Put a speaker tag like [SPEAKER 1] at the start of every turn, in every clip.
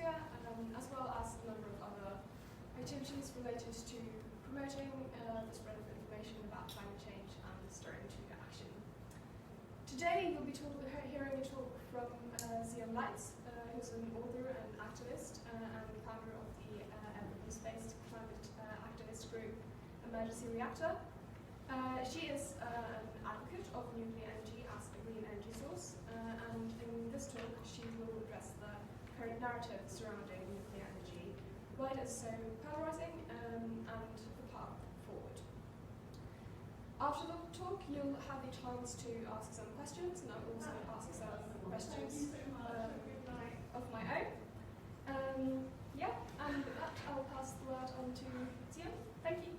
[SPEAKER 1] atmosphere, as well as a number of other activities related to promoting the spread of information about climate change and stirring to action. Today you'll be hearing a talk from Reliance, who's an author and activist and founder of the evidence-based climate activist group Emergency Reactor. She is an advocate of nuclear energy as a green energy source, and in this talk she will address the current narrative surrounding nuclear energy, why it is so polarizing, and the path forward. After the talk, you'll have the chance to ask some questions, and I'll also ask some questions of my own. And with that, I'll pass the word on to Zion. Thank you.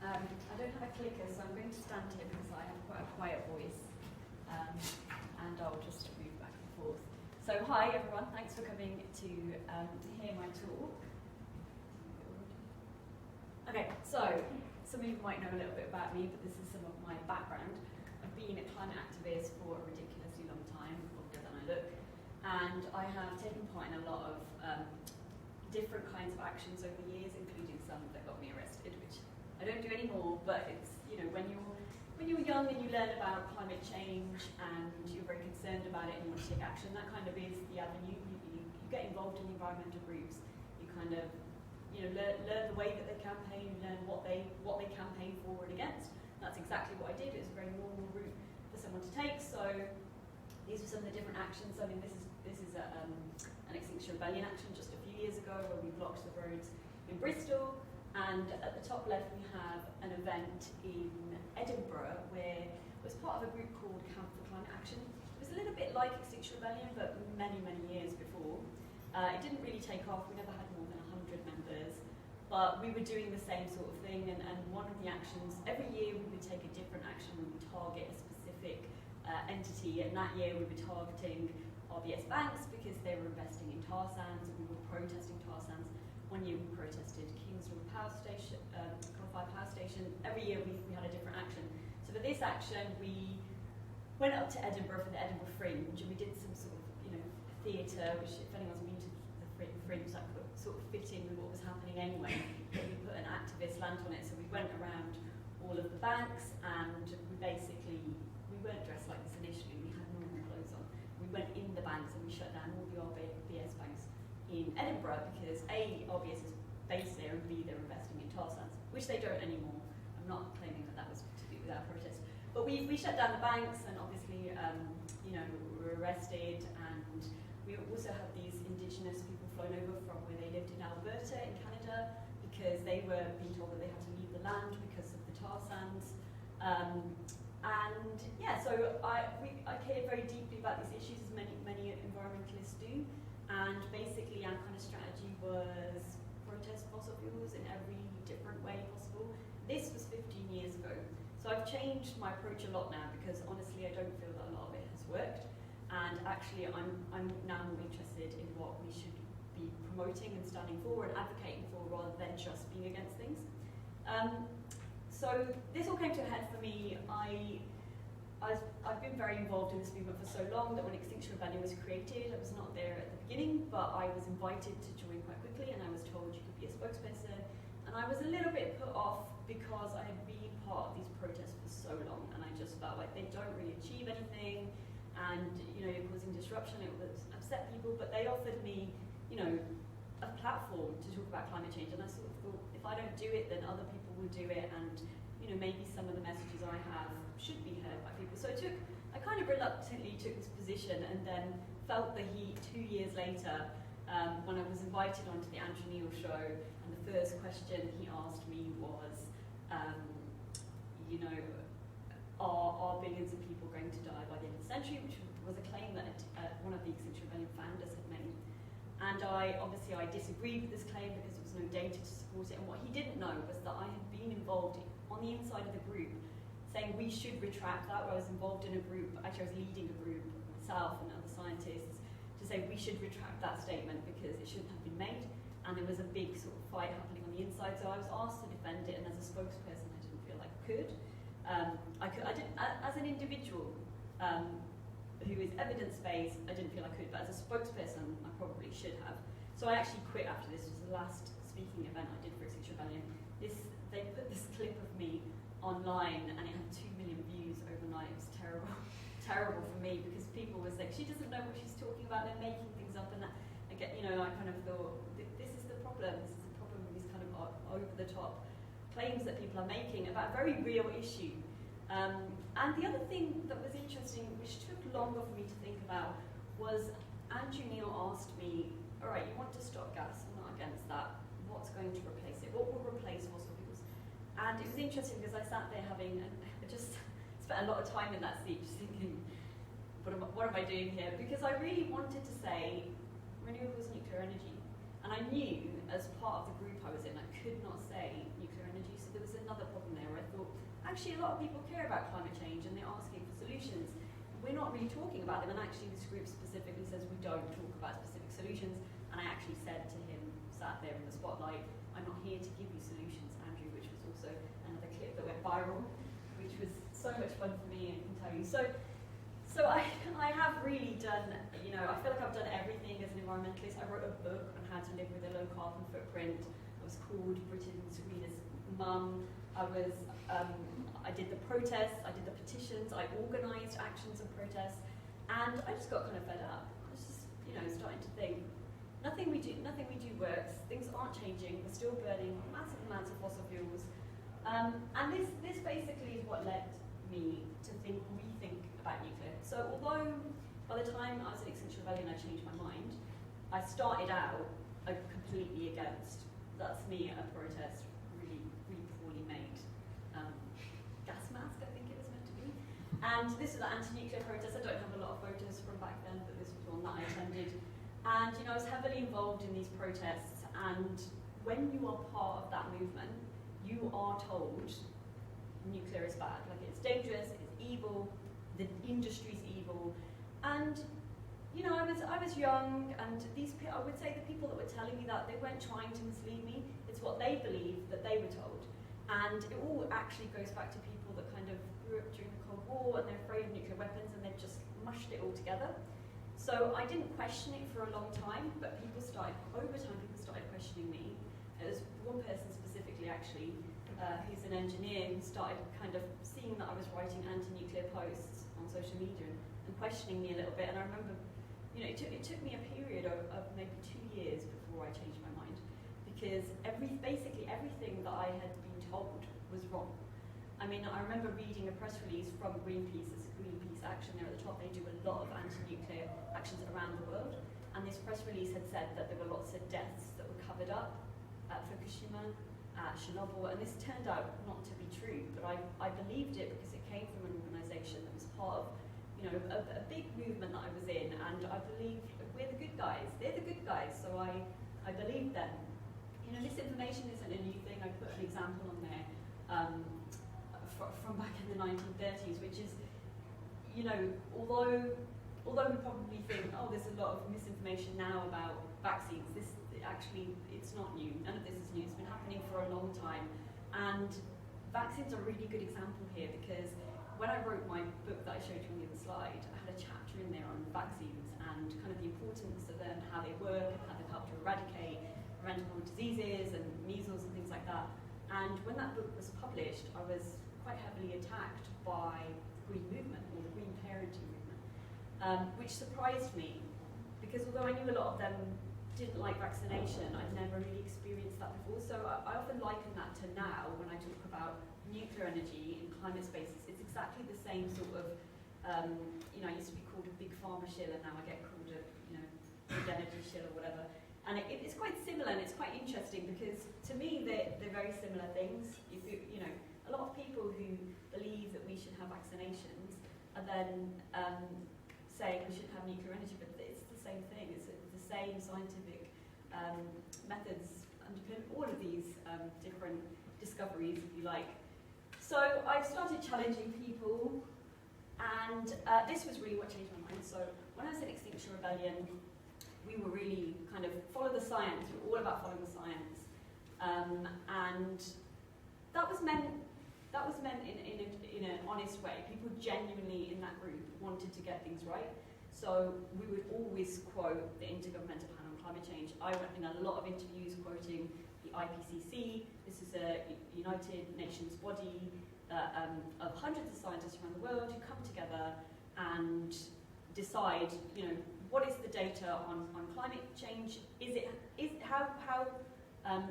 [SPEAKER 2] I don't have a clicker, so I'm going to stand here because I have quite a quiet voice, and I'll just move back and forth. So hi everyone, thanks for coming to hear my talk. Okay, so some of you might know a little bit about me, but this is some of my background. I've been a climate activist for a ridiculously long time, longer than I look, and I have taken part in a lot of different kinds of actions over the years, including some that got me arrested, which I don't do anymore, but it's, you know, when you're young and you learn about climate change and you're very concerned about it and you want to take action, that kind of is the avenue. You get involved in environmental groups, you kind of, you know, learn the way that they campaign, you learn what they campaign for and against. That's exactly what I did. It was a very normal route for someone to take. So these were some of the different actions. I mean, this is an Extinction Rebellion action just a few years ago where we blocked the roads in Bristol. And at the top left we have an event in Edinburgh where it was part of a group called Camp for Climate Action. It was a little bit like Extinction Rebellion, but many, many years before. It didn't really take off. We never had more than 100 members, but we were doing the same sort of thing. And one of the actions, every year we would take a different action. We would target a specific entity, and that year we were targeting RBS banks because they were investing in tar sands, and we were protesting tar sands. One year we protested Kingston Power Station, coal-fired power station. Every year we had a different action. So for this action, we went up to Edinburgh for the Edinburgh Fringe, and we did some sort of, you know, theatre, which if anyone's been to the Fringe, that could sort of fit in with what was happening anyway. But we put an activist slant on it, so we went around all of the banks, and we weren't dressed like this initially. We had normal clothes on. We went in the banks and we shut down all the RBS banks in Edinburgh because A, RBS is based there, and B, they're investing in tar sands, which they don't anymore. I'm not claiming that was to do with our protest. But we shut down the banks, and obviously, you know, we were arrested, and we also had these indigenous people flown over from where they lived in Alberta in Canada because they were being told that they had to leave the land because of the tar sands. And yeah, so I cared very deeply about these issues, as many environmentalists do. And basically our kind of strategy was protest fossil fuels in every different way possible. This was 15 years ago. So I've changed my approach a lot now because honestly I don't feel that a lot of it has worked. And actually I'm now more interested in what we should be promoting and standing for and advocating for rather than just being against things. So this all came to a head for me. I've been very involved in this movement for so long that when Extinction Rebellion was created, I was not there at the beginning, but I was invited to join quite quickly, and I was told you could be a spokesperson. And I was a little bit put off because I had been part of these protests for so long, and I just felt like they don't really achieve anything, and you know, you're causing disruption, it would upset people, but they offered me, you know, a platform to talk about climate change, and I sort of thought, if I don't do it, then other people will do it, and you know, maybe some of the messages I have should be heard by people. So I kind of reluctantly took this position, and then felt the heat 2 years later when I was invited onto the Andrew Neil show, and the first question he asked me was, you know, are billions of people going to die by the end of the century, which was a claim that one of the Extinction Rebellion founders had made. And I disagreed with this claim because there was no data to support it, and what he didn't know was that I had been involved on the inside of the group saying we should retract that, where I was involved in a group, actually I was leading a group myself and other scientists to say we should retract that statement because it shouldn't have been made, and there was a big sort of fight happening on the inside, so I was asked to defend it, and as a spokesperson I didn't feel like I could. As an individual who is evidence-based, I didn't feel I could, but as a spokesperson, I probably should have. So I actually quit after this. It was the last speaking event I did for Extinction Rebellion. They put this clip of me online, and it had 2 million views overnight. It was terrible, terrible for me, because people were saying, she doesn't know what she's talking about, they're making things up, and that, I kind of thought, this is the problem. This is the problem with these kind of over-the-top claims that people are making about a very real issue. And the other thing that was interesting, which took longer for me to think about, was Andrew Neil asked me, all right, you want to stop gas, I'm not against that. What's going to replace it? What will replace fossil fuels? And it was interesting because I sat there I just spent a lot of time in that seat just thinking, what am I doing here? Because I really wanted to say renewables, nuclear energy. And I knew, as part of the group I was in, I could not say nuclear energy, so there was another problem there where I thought, actually a lot of people care about climate change and they're asking for solutions. We're not really talking about them, and actually this group specifically says we don't talk about specific solutions. And I actually said to him, sat there in the spotlight, I'm not here to give you solutions, Andrew, which was also another clip that went viral, which was so much fun for me, I can tell you. So I have really done, I feel like I've done everything as an environmentalist. I wrote a book on how to live with a low carbon footprint. I was called Britain's greenest mum. I did the protests, I did the petitions, I organised actions and protests, and I just got kind of fed up. I was just, starting to think, nothing we do works, things aren't changing, we're still burning massive amounts of fossil fuels. And this basically is what led me to rethink about nuclear. So although by the time I was at Extinction Rebellion I changed my mind, I started out completely against, that's me at a protest, really, really poorly made gas mask, I think it was meant to be. And this was an anti-nuclear protest. I don't have a lot of photos from back then, but this was one that I attended. And I was heavily involved in these protests, and when you are part of that movement, you are told nuclear is bad. Like, it's dangerous, it's evil, the industry's evil. And I was young, and I would say the people that were telling me that, they weren't trying to mislead me. It's what they believed that they were told. And it all actually goes back to people that kind of grew up during the Cold War, and they're afraid of nuclear weapons, and they've just mushed it all together. So I didn't question it for a long time, but over time people started questioning me. There's one person specifically, actually, who's an engineer, who started kind of seeing that I was writing anti-nuclear posts on social media and questioning me a little bit. And I remember, it took me a period of maybe 2 years before I changed my mind, because basically everything that I had been told was wrong. I mean, I remember reading a press release from Greenpeace. There's a Greenpeace action there at the top. They do a lot of anti-nuclear actions around the world. And this press release had said that there were lots of deaths that were covered up at Fukushima, at Chernobyl, and this turned out not to be true. But I believed it because it came from an organisation that was part of, a big movement that I was in, and I believed we're the good guys. They're the good guys, so I believed them. This information isn't a new thing. I put an example on there from back in the 1930s, which is, although we probably think, oh, there's a lot of misinformation now about vaccines, it's not new. None of this is new. It's been happening for a long time. And vaccines are a really good example here, because when I wrote my book that I showed you on the other slide, I had a chapter in there on vaccines and kind of the importance of them, how they work, and how they help to eradicate preventable diseases and measles and things like that. And when that book was published, I was quite heavily attacked by the Green Movement, or the Green Parenting Movement, which surprised me, because although I knew a lot of them didn't like vaccination, I'd never really experienced that before. So I often liken that to now, when I talk about nuclear energy in climate spaces. It's exactly the same sort of, I used to be called a big pharma shill, and now I get called a, big energy shill or whatever. And it's quite similar, and it's quite interesting, because to me they're very similar things. A lot of people who believe that we should have vaccinations are then saying we should have nuclear energy, but it's the same thing. It's the same scientific methods underpin all of these different discoveries, if you like. So I've started challenging people, and this was really what changed my mind. So when I was in Extinction Rebellion, we were really kind of follow the science. We were all about following the science. And that was meant that was meant in an honest way. People genuinely in that group wanted to get things right. So we would always quote the Intergovernmental Panel on Climate Change. I went in a lot of interviews quoting the IPCC. This is a United Nations body of hundreds of scientists around the world who come together and decide, what is the data on climate change?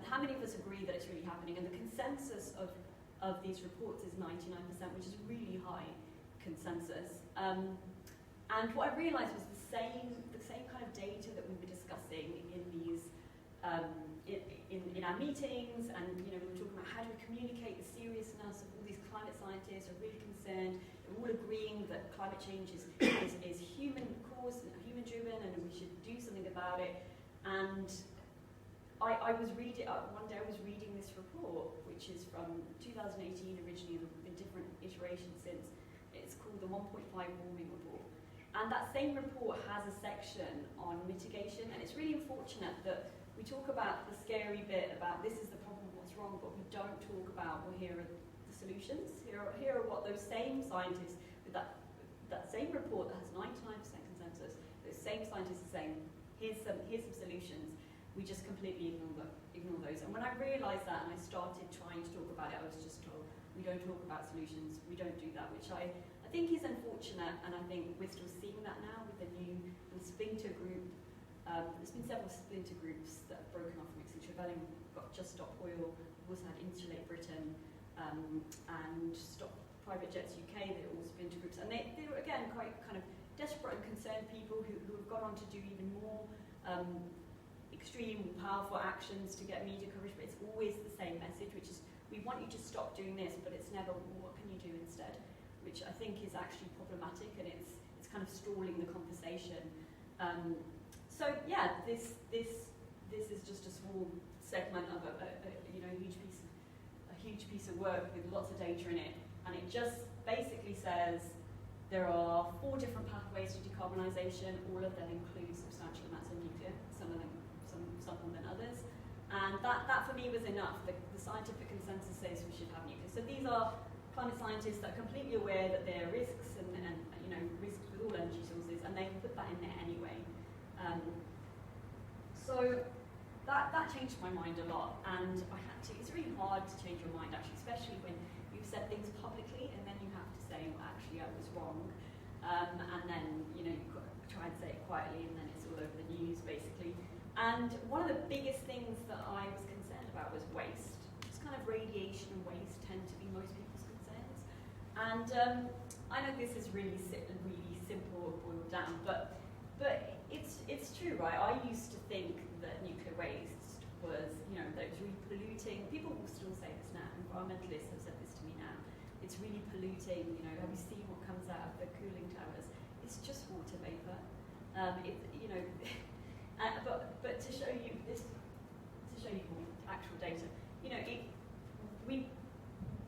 [SPEAKER 2] How many of us agree that it's really happening? And the consensus of these reports is 99%, which is really high consensus. And what I realised was the same kind of data that we were discussing in these in our meetings, and we were talking about how do we communicate the seriousness of all these climate scientists are really concerned. They're all agreeing that climate change is human caused and human driven, and we should do something about it. And I was reading one day. I was reading this report, which is from 2018 originally, in different iterations since. It's called the 1.5 warming report. And that same report has a section on mitigation, and it's really unfortunate that we talk about the scary bit about this is the problem, what's wrong, but we don't talk about, well, here are the solutions. Here are what those same scientists, with that same report that has 99% consensus, those same scientists are saying, here's some solutions. We just completely ignore those. And when I realised that and I started trying to talk about it, I was just told, we don't talk about solutions, we don't do that, which I think is unfortunate, and I think we're still seeing that now with the splinter group. There's been several splinter groups that have broken off from Extinction Rebellion. We've got Just Stop Oil, we've also had Insulate Britain, and Stop Private Jets UK. They're all splinter groups, and they were again quite kind of desperate and concerned people who have gone on to do even more extreme, powerful actions to get media coverage, but it's always the same message, which is we want you to stop doing this, but it's never what can you do instead, which I think is actually problematic, and it's kind of stalling the conversation. So yeah, this is just a small segment of a huge piece of work with lots of data in it, and it just basically says there are 4 different pathways to decarbonisation. All of them include substantial amounts of nuclear, some more than others, and that for me was enough. The scientific consensus says we should have nuclear. So these are climate scientists that are completely aware that there are risks and risks with all energy sources, and they put that in there anyway. So that changed my mind a lot, and I had to. It's really hard to change your mind, actually, especially when you've said things publicly, and then you have to say, well, actually, I was wrong, and then you try and say it quietly, and then it's all over the news, basically. And one of the biggest things that I was concerned about was waste. Just kind of radiation and waste tend to be most people's concerns. And I know this is really simple, boiled down, but it's true, right? I used to think that nuclear waste was, that it was really polluting. People will still say this now. Environmentalists have said this to me now. It's really polluting. Have you seen what comes out of the cooling towers? It's just water vapor. But to show you more actual data,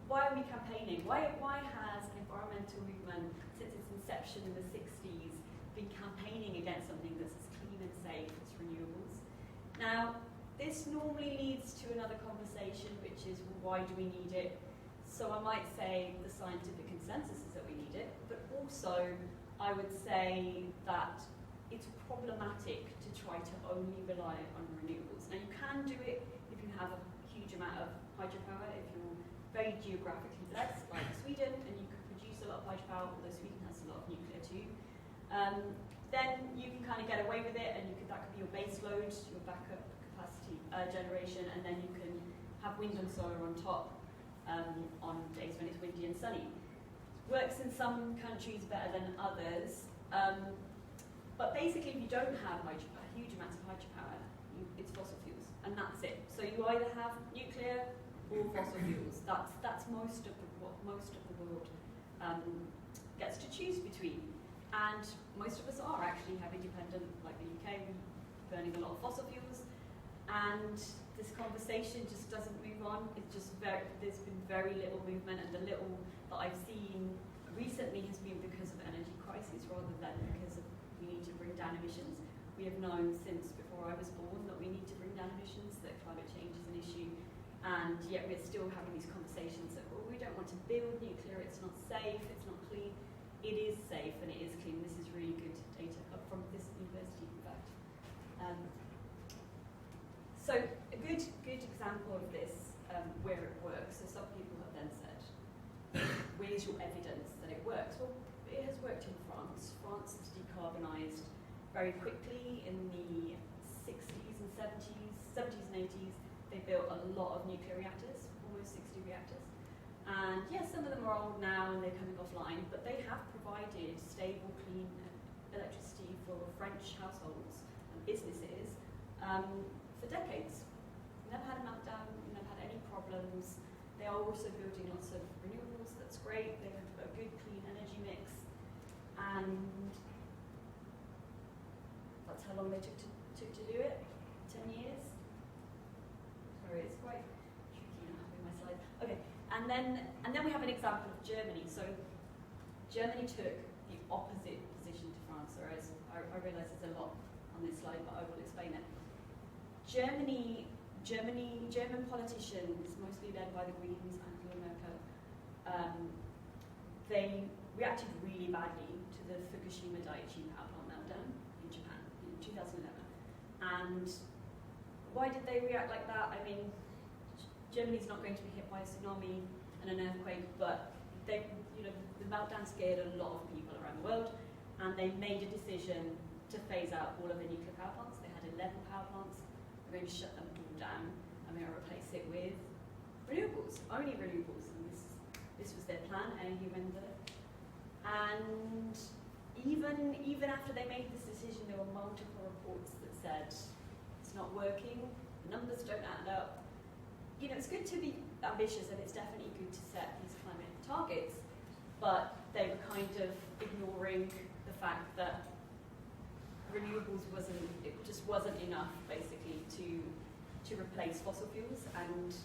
[SPEAKER 2] why are we campaigning? Why has an environmental movement since its inception in the 60s been campaigning against something that's as clean and safe as renewables? Now, this normally leads to another conversation, which is, well, why do we need it? So I might say the scientific consensus is that we need it, but also I would say that it's problematic to try to only rely on renewables. Now, you can do it if you have a huge amount of hydropower, if you're very geographically blessed, like Sweden, and you can produce a lot of hydropower, although Sweden has a lot of nuclear too. Then you can kind of get away with it, and that could be your base load, your backup capacity generation, and then you can have wind and solar on top on days when it's windy and sunny. Works in some countries better than others. But basically, if you don't have huge amounts of hydropower, it's fossil fuels, and that's it. So you either have nuclear or fossil fuels. That's what most of the world gets to choose between. And most of us are actually heavily dependent, like the UK, burning a lot of fossil fuels. And this conversation just doesn't move on. There's been very little movement, and the little that I've seen recently has been because of energy crisis rather than because of we need to bring down emissions. We have known since before I was born that we need to bring down emissions, that climate change is an issue, And yet we're still having these conversations that, well, we don't want to build nuclear, it's not safe, it's not clean. It is safe and it is clean. This is really good data from this university, in fact. So a good example of this, where it works. So some people have then said, where's your evidence that it works? Well, it has worked in France. France has decarbonised very quickly in the 60s and 70s and 80s. They built a lot of nuclear reactors, almost 60 reactors. And yes, some of them are old now and they're coming offline, but they have provided stable, clean electricity for French households and businesses for decades. Never had a meltdown, never had any problems. They are also building lots of renewables, that's great. They have a good, clean energy mix. And that's how long they took to do it, 10 years. Sorry, it's quite tricky not having my slides. Okay, and then we have an example of Germany. So Germany took the opposite position to France, whereas I realise there's a lot on this slide, but I will explain it. German politicians, mostly led by the Greens, Angela Merkel, they reacted really badly to the Fukushima Daiichi power plant meltdown in Japan in 2011. And why did they react like that? I mean, Germany's not going to be hit by a tsunami and an earthquake, but the meltdown scared a lot of people around the world, and they made a decision to phase out all of the nuclear power plants. They had 11 power plants. They're going to shut them all down, and they're going to replace it with renewables, only renewables. And this was their plan, and even after they made this decision, there were multiple reports that said it's not working, the numbers don't add up. You know, it's good to be ambitious, and it's definitely good to set these climate targets, but they were kind of ignoring the fact that renewables just wasn't enough, basically, to replace fossil fuels. And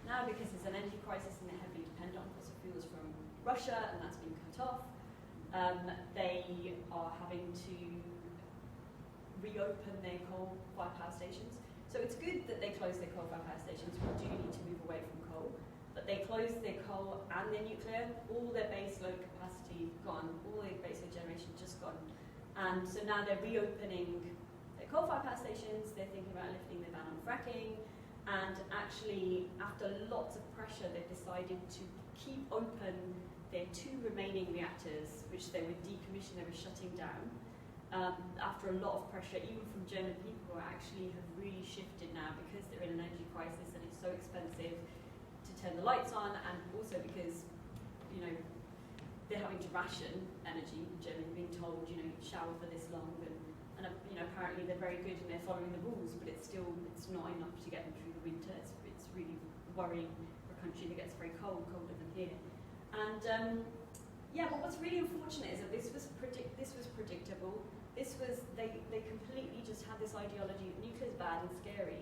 [SPEAKER 2] now, because there's an energy crisis and they're heavily dependent on fossil fuels from Russia, and that's been cut off, they are having to reopen their coal-fired power stations. So it's good that they close their coal-fired power stations. We do need to move away from coal. But they closed their coal and their nuclear, all their base load capacity gone, all their base load generation just gone. And so now they're reopening their coal-fired power stations, they're thinking about lifting the ban on fracking, and actually, after lots of pressure, they've decided to keep open their 2 remaining reactors, which they were decommissioning, they were shutting down. After a lot of pressure, even from German people, who actually have really shifted now because they're in an energy crisis and it's so expensive to turn the lights on, and also because, they're having to ration energy. Germany being told, shower for this long, and apparently they're very good and they're following the rules, but it's not enough to get them through the winter. It's really worrying for a country that gets very cold, colder than here. And but what's really unfortunate is that this was predictable. They completely just had this ideology that nuclear is bad and scary,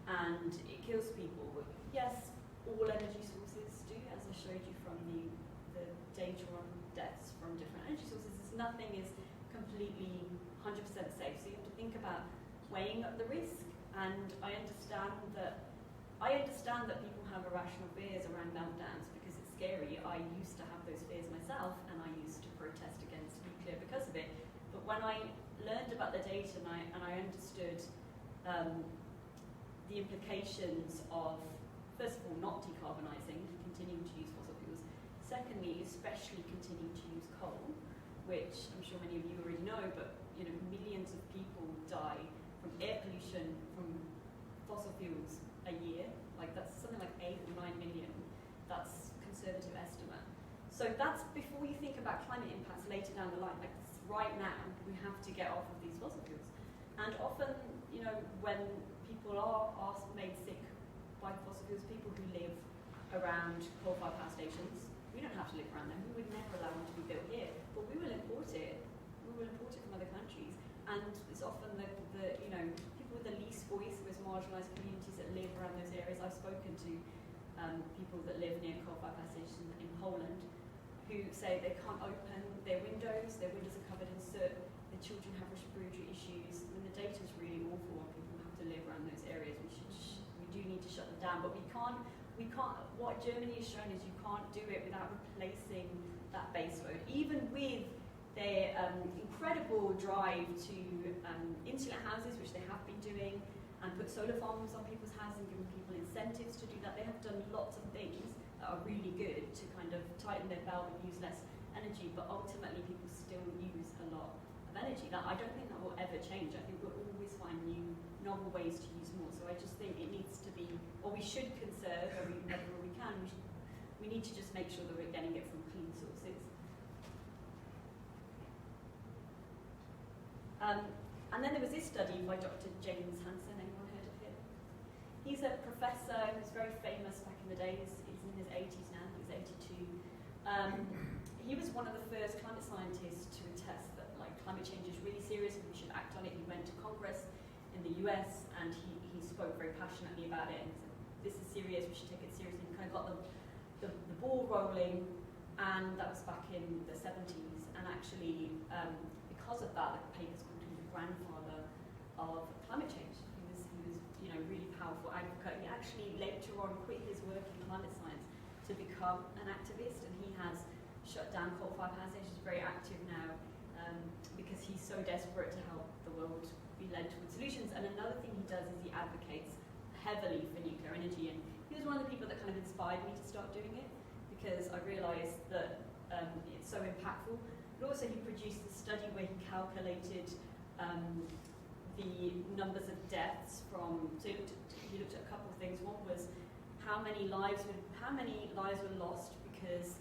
[SPEAKER 2] and it kills people. Yes, all energy sources do, as I showed you from the data on deaths from different energy sources. Nothing is completely 100% safe. So you have to think about weighing up the risk. And I understand that people have irrational fears around meltdowns because it's scary. I used to have those fears myself, and I used to protest against nuclear because of it. But when I learned about the data and I understood the implications of, first of all, not decarbonising, continuing to use fossil fuels. Secondly, especially continuing to use coal, which I'm sure many of you already know, but millions of people die from air pollution from fossil fuels a year. Like that's something like 8 or 9 million. That's conservative estimate. So that's before you think about climate impacts later down the line. Like right now, we have to get off of these fossil fuels. And often, when people are made sick by fossil fuels, people who live around coal-fired power stations, we don't have to live around them. We would never allow them to be built here, but we will import it. We will import it from other countries, and it's often the people with the least voice, the most marginalised communities that live around those areas. I've spoken to people that live near coal-fired power stations in Poland who say they can't open their windows are covered in soot, their children have respiratory issues. I mean, the data is really awful, and people have to live around those areas. We do do need to shut them down, but we can't, what Germany has shown is you can't do it without replacing that baseload, even with their incredible drive to insulate houses, which they have been doing, and put solar farms on people's houses and giving people incentives to do that. They have done lots of things that are really good to kind of tighten their belt and use less energy, but ultimately people still use a lot of energy. That, I don't think that will ever change. I think we'll always find new, novel ways to use more. So I just think it needs to be, or we should conserve wherever we can. We need to just make sure that we're getting it from clean sources. And then there was this study by Dr. James Hansen. Anyone heard of him? He's a professor who's very famous back in the days. He's in his 80s now. He's 82. He was one of the first climate scientists to attest that climate change is really serious and we should act on it. He went to Congress in the US and he spoke very passionately about it and said, this is serious, we should take it seriously. He kind of got the ball rolling, and that was back in the 70s. And actually, because of that, the paper's called him the grandfather of climate change. He was really powerful advocate. He actually later on quit his work in climate science to become an activist, and he has shut down coal-fired power stations. He's very active now because he's so desperate to help the world be led towards solutions. And another thing he does is he advocates heavily for nuclear energy, and he was one of the people that kind of inspired me to start doing it, because I realised that it's so impactful. But also he produced a study where he calculated the numbers of deaths from, so he looked at a couple of things. One was how many lives were lost because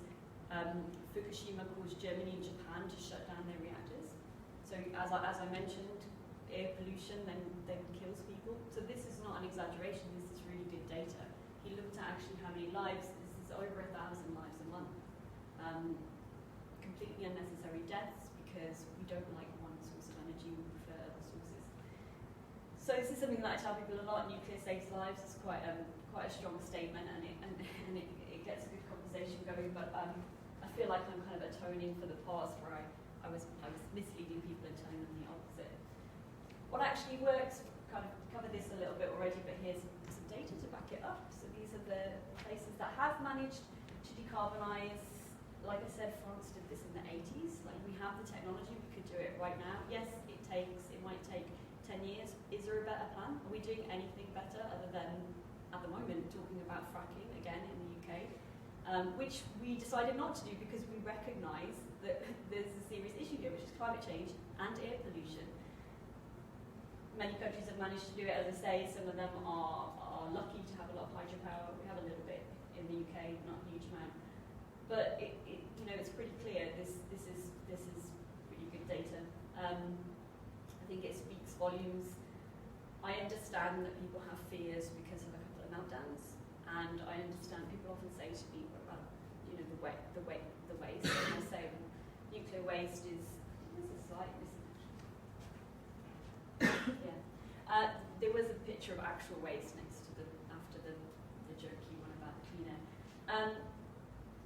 [SPEAKER 2] Fukushima caused Germany and Japan to shut down their reactors. So as I mentioned, air pollution then kills people. So this is not an exaggeration, this is really good data. He looked at actually how many lives, this is over 1,000 lives a month. Completely unnecessary deaths because we don't like one source of energy, we prefer other sources. So this is something that I tell people a lot, nuclear saves lives. It's quite a strong statement, and it gets a good conversation going, but I feel like I'm kind of atoning for the past where I was misleading people and telling them the opposite. What actually works, kind of covered this a little bit already, but here's some data to back it up. So these are the places that have managed to decarbonise. Like I said, France did this in the 80s. We have the technology, we could do it right now. Yes, it might take 10 years. Is there a better plan? Are we doing anything better other than, at the moment, talking about fracking again in the UK? Which we decided not to do because we recognise that there's a serious issue here, which is climate change and air pollution. Many countries have managed to do it, as I say. Some of them are lucky to have a lot of hydropower. We have a little bit in the UK, not a huge amount. But it's pretty clear. This is pretty good data. I think it speaks volumes. I understand that people have fears because of a couple of meltdowns, and I understand people often say to me, well, the waste. And I say, well, nuclear waste is. This is like this. Yeah. There was a picture of actual waste next to after the jerky one about the clean air.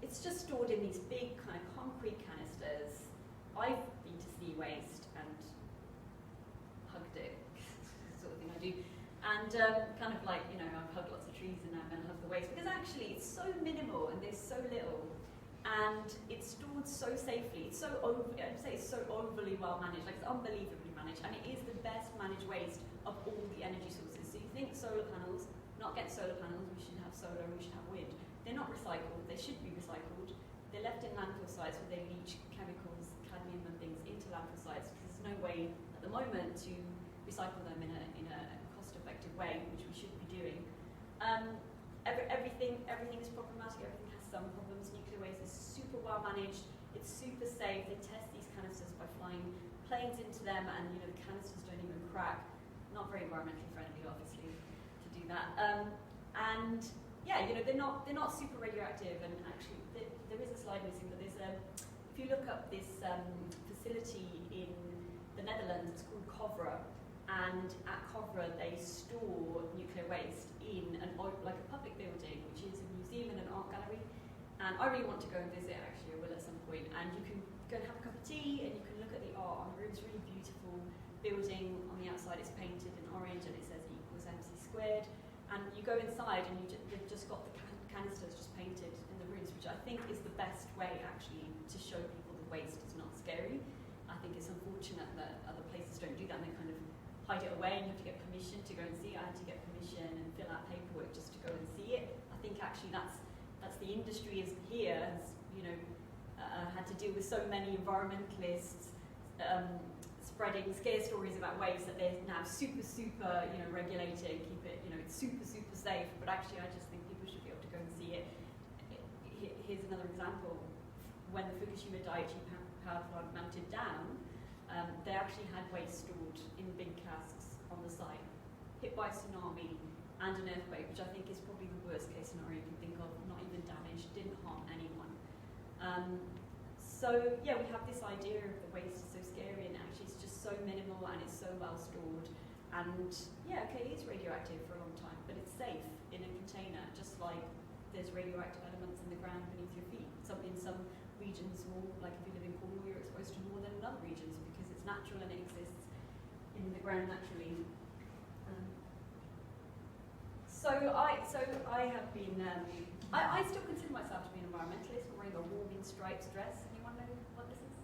[SPEAKER 2] It's just stored in these big kind of concrete canisters. I've been to see waste and hugged it, sort of thing I do. And kind of like, I've hugged lots of trees and I'm going to hug the waste, because actually it's so minimal and there's so little, and it's stored so safely. It's so I'd say it's so overly well managed, it's unbelievably managed, and it is the best managed waste of all the energy sources. So you think solar panels, not get solar panels, we should have solar and we should have wind. They're not recycled, they should be recycled. They're left in landfill sites where they leach chemicals, cadmium and things into landfill sites, because there's no way at the moment to recycle them in a cost-effective way, which we should be doing. Everything is problematic, everything has some problems. Nuclear waste is super well managed, it's super safe. They test these canisters by flying planes into them, and the canisters don't even crack. Not very environmentally friendly, obviously, to do that. And yeah, they're not super radioactive, and actually there is a slide missing, but there's if you look up this facility in the Netherlands, it's called Covra, and at Covra they store nuclear waste in a public building, which is a museum and an art gallery. And I really want to go and visit, actually, I will at some point, and you can go and have a cup of tea and you can look at the art. The room's really beautiful building. On the outside it's painted in orange and it says =mc², and you go inside and they've just got the canisters just painted in the rooms, which I think is the best way actually to show people the waste is not scary. I think it's unfortunate that other places don't do that and they kind of hide it away and you have to get permission to go and see it. I had to get permission and fill out paperwork just to go and see it. I think actually that's the industry is here has, you know, had to deal with so many environmentalists spreading scare stories about waste that they're now super, you know, regulated, keep it, you know, it's super safe. But actually, I just think people should be able to go and see it. Here's another example. When the Fukushima Daiichi power plant melted down, they actually had waste stored in big casks on the site, hit by a tsunami and an earthquake, which I think is probably the worst case scenario you can think of. Not even damaged, didn't harm anyone. So yeah, we have this idea of the waste is so scary, and actually it's just so minimal and it's so well stored. And yeah, okay, it is radioactive for a long time, but it's safe in a container, just like there's radioactive elements in the ground beneath your feet. In some regions, more like if you live in Cornwall, you're exposed to more than in other regions because it's natural and it exists in the ground naturally. So I have been. I still consider myself to be an environmentalist. I'm wearing a warming stripes dress. Anyone know what this is?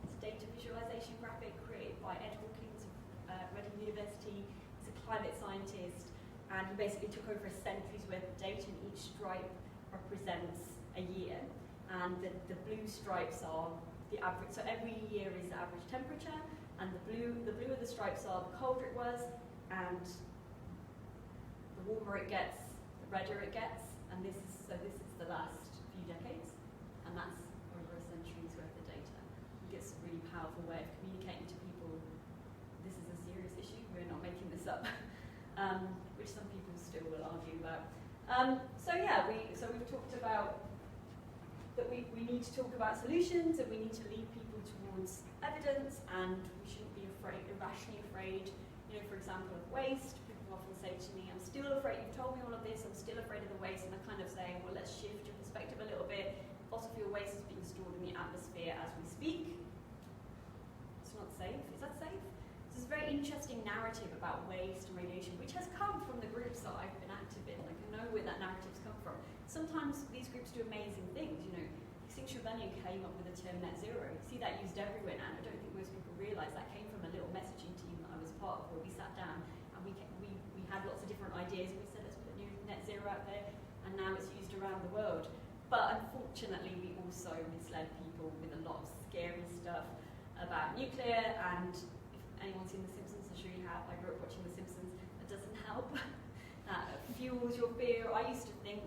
[SPEAKER 2] It's a data visualization graphic created by Ed Hawkins of Reading University. He's a climate scientist, and he basically took over a century's worth of data, and each stripe represents a year. And the blue stripes are the average. So every year is the average temperature, and the blue of the stripes are the colder it was, and the warmer it gets, the redder it gets. And this is the last few decades, and that's over a century's worth of data. I think it's a really powerful way of communicating to people. This is a serious issue. We're not making this up, which some people still will argue about. So we've talked about that we need to talk about solutions, and we need to lead people towards evidence, and we shouldn't be irrationally afraid. You know, for example, of waste. People often say to me, I'm still afraid, you've told me all of this, I'm still afraid of the waste, and I kind of say, well, let's shift your perspective a little bit. Fossil fuel waste is being stored in the atmosphere as we speak. It's not safe. Is that safe? There's a very interesting narrative about waste and radiation, which has come from the groups that I've been active in. Like, I know where that narrative's come from. Sometimes these groups do amazing things, you know. Extinction Rebellion came up with the term net zero. You see that used everywhere now, and I don't think most people realise that came from a little messaging team that I was part of, where we sat down and we had lots of different ideas, and we said, let's put new net zero out there, and now it's used around the world. But unfortunately, we also misled people with a lot of scary stuff about nuclear, and if anyone's seen The Simpsons, I'm sure you have, I grew up watching The Simpsons, that doesn't help. That fuels your fear. I used to think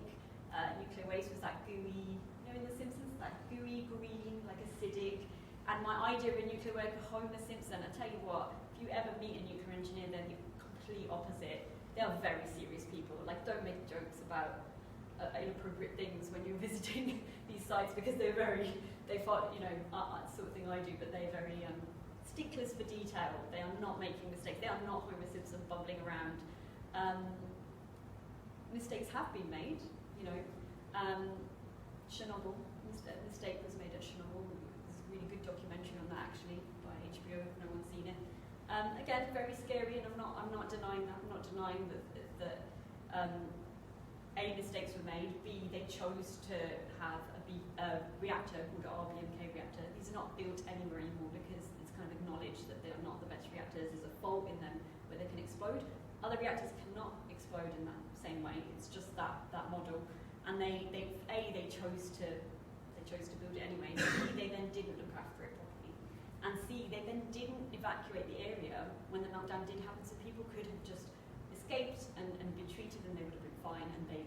[SPEAKER 2] nuclear waste was that gooey, you know, in The Simpsons, that gooey green, like acidic. And my idea of a nuclear worker, Homer Simpson, I tell you what, if you ever meet a nuclear engineer, they're the complete opposite. They are very serious people. Like, don't make jokes about inappropriate things when you're visiting these sites, because they fight, you know, sort of thing I do, but they're very sticklers for detail. They are not making mistakes. They are not Homer Simpson bumbling around. Mistakes have been made. You know, Chernobyl, mistake was made at Chernobyl. There's a really good documentary on that, actually, by HBO, if no one's seen it. Again, very scary, and I'm not denying that. I'm not denying that A, mistakes were made, B, they chose to have a reactor called an RBMK reactor. These are not built anywhere anymore because it's kind of acknowledged that they are not the best reactors. There's a fault in them where they can explode. Other reactors cannot explode in that same way. It's just that model. And they chose to build it anyway. B, they then didn't look after it properly. And C, they then didn't evacuate the area when the meltdown did happen, so people could have just escaped and been treated, and they would have been fine. And they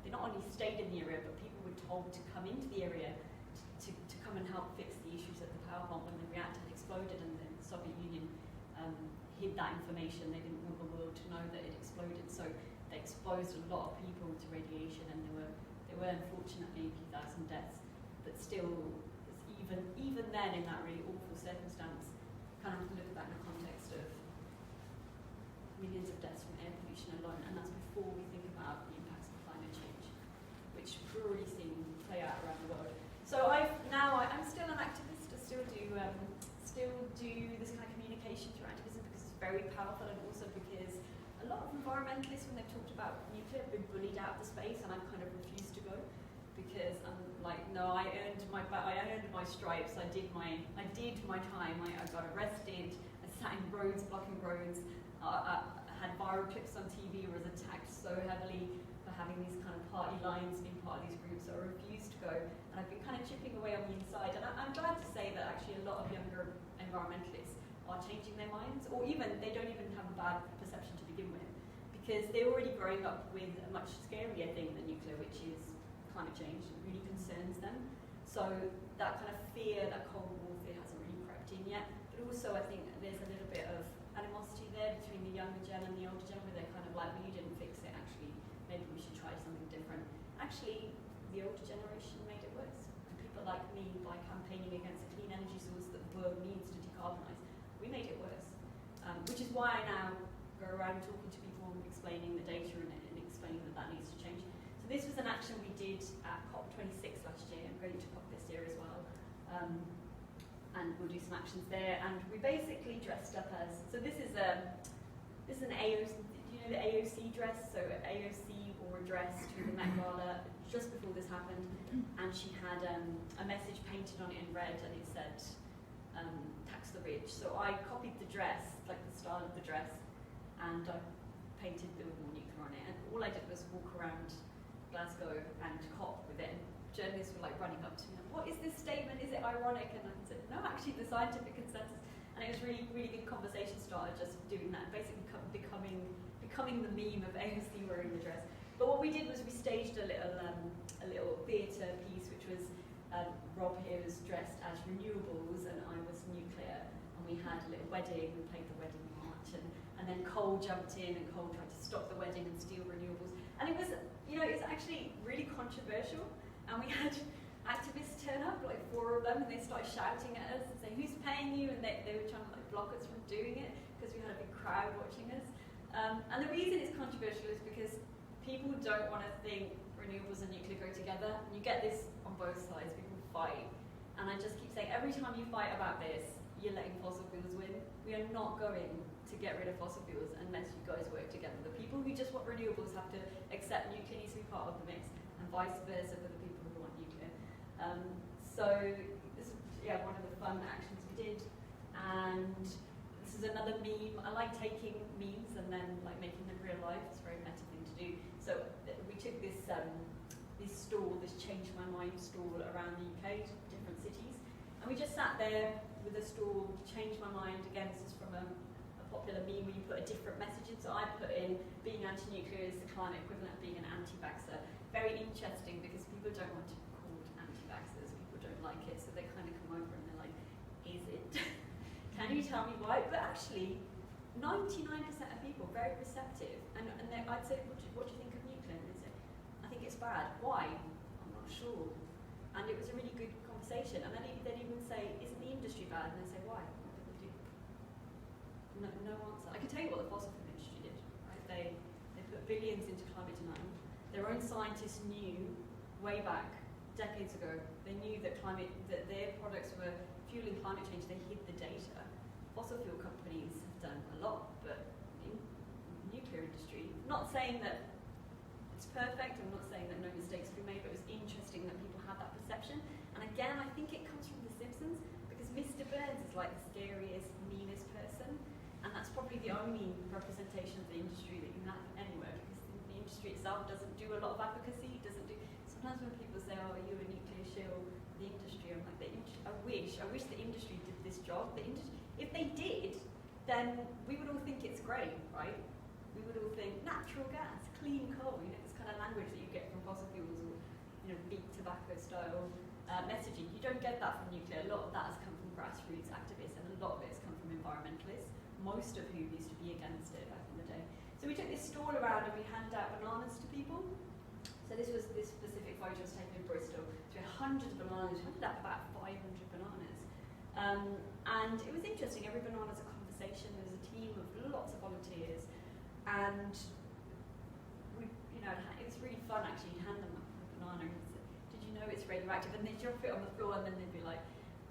[SPEAKER 2] not only stayed in the area, but people were told to come into the area to come and help fix the issues at the power plant when the reactor had exploded, and the Soviet Union hid that information. They didn't want the world to know that it exploded, so they exposed a lot of people to radiation, and there were unfortunately a few thousand deaths. But still, even then, in that really awful circumstance, you kind of have to look at that in the context of millions of deaths from air pollution alone, and that's before we think about the impacts of climate change, which we're already seeing play out around the world. So I'm still an activist. I still do this kind of communication through activism because it's very powerful, and also because a lot of environmentalists, when they've talked I earned my stripes. I did my time. I got arrested. I sat in roads, blocking roads. I had viral clips on TV. Was attacked so heavily for having these kind of party lines, being part of these groups. So I refused to go, and I've been kind of chipping away on the inside. And I'm glad to say that actually a lot of younger environmentalists are changing their minds, or even they don't even have a bad perception to begin with, because they're already growing up with a much scarier thing than nuclear, which is climate change. It really concerns them. So that kind of fear, that Cold War fear hasn't really crept in yet. But also I think there's a little bit of animosity there between the younger gen and the older gen, where they're kind of like, well, you didn't fix it, actually, maybe we should try something different. Actually, the older generation made it worse. And people like me, by campaigning against a clean energy source that the world needs to decarbonise, we made it worse. Which is why I now go around talking to people and explaining the data and explaining that needs to change. So this was an action we did at COP26 last year, and going to COP this year as well. And we'll do some actions there. And we basically dressed up as, so this is an AOC, do you know the AOC dress? So AOC wore a dress to the Met Gala just before this happened, and she had a message painted on it in red, and it said, tax the rich. So I copied the dress, like the style of the dress, and I painted the more nuclear on it. And all I did was walk around Glasgow and COP with it. And journalists were like running up to me, what is this statement? Is it ironic? And I said, no, actually the scientific consensus. And it was really, really good conversation starter just doing that, basically becoming the meme of AOC wearing the dress. But what we did was we staged a little theatre piece, which was Rob here was dressed as renewables and I was nuclear, and we had a little wedding. We played the wedding march, and then Cole jumped in, and Cole tried to stop the wedding and steal renewables. And it was, it was actually really controversial. And we had activists turn up, like 4 of them, and they started shouting at us and saying, "Who's paying you?" And they were trying to block us from doing it because we had a big crowd watching us. And the reason it's controversial is because people don't want to think renewables and nuclear go together. And you get this on both sides. People fight. And I just keep saying, every time you fight about this, you're letting fossil fuels win. We are not going to get rid of fossil fuels unless you guys work together. The people who just want renewables have to accept nuclear needs to be part of the mix, and vice versa for the people who want nuclear. So this is one of the fun actions we did. And this is another meme. I like taking memes and then like making them real life. It's a very meta thing to do. So we took this this Change My Mind stall around the UK, different cities, and we just sat there with a stall, Change My Mind. Again, this is from a popular meme where you put a different message in. So I put in, being anti-nuclear is the climate equivalent of being an anti-vaxxer. Very interesting because people don't want to be called anti-vaxxers. People don't like it, so they kind of come over and they're like, is it? Can you tell me why? But actually, 99% of people are very receptive. And I'd say, what do you think of nuclear? And they'd say, I think it's bad. Why? I'm not sure. And it was a really good conversation. And then they'd even say, isn't the industry bad? And they'd say, why? What did they do? No answer. I can tell you what the fossil fuel industry did. Right? They put billions into climate denial. Their own scientists knew way back, decades ago, they knew that their products were fueling climate change. They hid the data. Fossil fuel companies have done a lot, but in the nuclear industry, not saying that it's perfect, I'm not saying that no mistakes have been made, but it was interesting that people had that perception. And again, I think it comes from The Simpsons, because Mr. Burns is like the scariest, meanest person, and that's probably the only representation of the industry that you have anywhere, because the industry itself doesn't do a lot of advocacy, sometimes when people say, oh, are you a nuclear shill, the industry, I'm like, I wish the industry did this job. If they did, then we would all think it's great, right? We would all think natural gas, clean coal, this kind of language that you get from fossil fuels or big tobacco style messaging. You don't get that from nuclear. A lot of that has come from grassroots activists, and a lot of it has come from environmentalists, most of whom used to be against it back in the day. So we took this stall around and we handed out bananas to people. So this specific photo was taken in Bristol. So we had hundreds of bananas. We handed out about 500 bananas. And it was interesting. Every banana is a conversation. There was a team of lots of volunteers, and it was really fun actually. You hand them a banana and say, "Did you know it's radioactive?" And they drop it on the floor, and then they'd be like,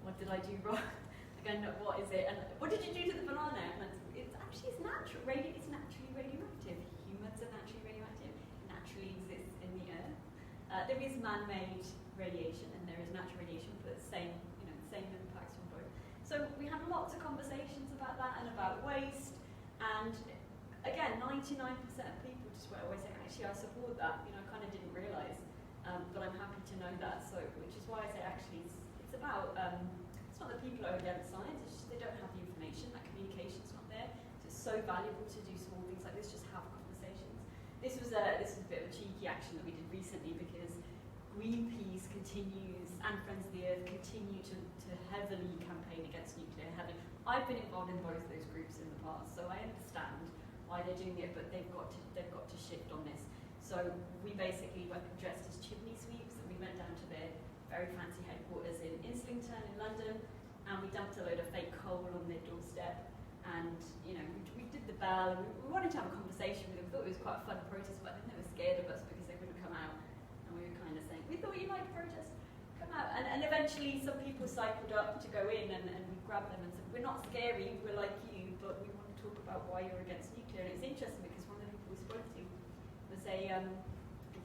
[SPEAKER 2] "What did I do wrong?" Again, what is it? And what did you do to the banana? And it's natural. It's naturally radioactive. Humans are naturally radioactive. It naturally exists in the earth. there is man-made radiation and there is natural radiation, but the same impacts on both. So we had lots of conversations about that and about waste, and again, 99% of people just were always saying, actually, I support that. I kind of didn't realise, but I'm happy to know that. So, which is why I say actually, it's about it's not that people are against science; it's just they don't have the information. That communication's not there. So it's so valuable to do small things like this, just have conversations. This was a bit of a cheeky action that we did recently because Greenpeace continues and Friends of the Earth continue to heavily campaign against nuclear. I've been involved in both those groups in the past, so I understand why they're doing it, but they've got to shift on this. So we basically were dressed as chimney sweeps, and we went down to their very fancy headquarters in Islington in London, and we dumped a load of fake coal on their doorstep. And we did the bell, and we wanted to have a conversation with them. We thought it was quite a fun protest, but then they were scared of us because they wouldn't come out. And we were kind of saying, we thought you liked protest, come out. And eventually some people cycled up to go in, and we grabbed them and said, we're not scary, we're like you, but we want to talk about why you're against nuclear. And it's interesting because one of the people we spoke to was a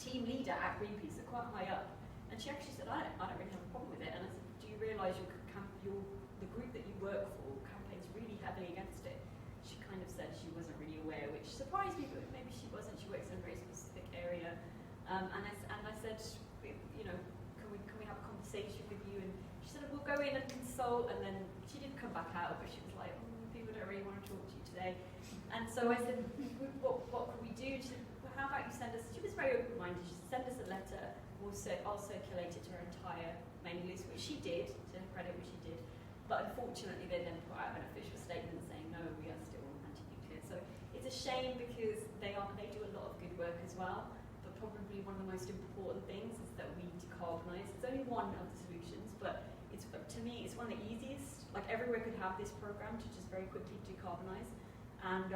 [SPEAKER 2] team leader at Greenpeace, so quite high up. And she actually said, I don't really have a problem with it. And I said, do you realise the group that you work for campaigns really heavily against it? She kind of said she wasn't really aware, which surprised me, but maybe she wasn't. She works in a very specific area. And I said, can we have a conversation with you? And she said, we'll go in and consult. And then she didn't come back out, but she was like, people don't really want to talk to you today. And so I said, what can we do? She said, well, how about you send us, she was very open-minded, she said, send us a letter, I'll circulate it to her entire mailing list, which she did, to her credit, which she did. But unfortunately, they then put out an official statement saying, no, we are still anti-nuclear. So it's a shame because they do a lot of good work as well, but probably one of the most important things is that we decarbonise. It's only one of the solutions, but to me, it's one of the easiest. Like everywhere could have this programme to just very quickly decarbonise. And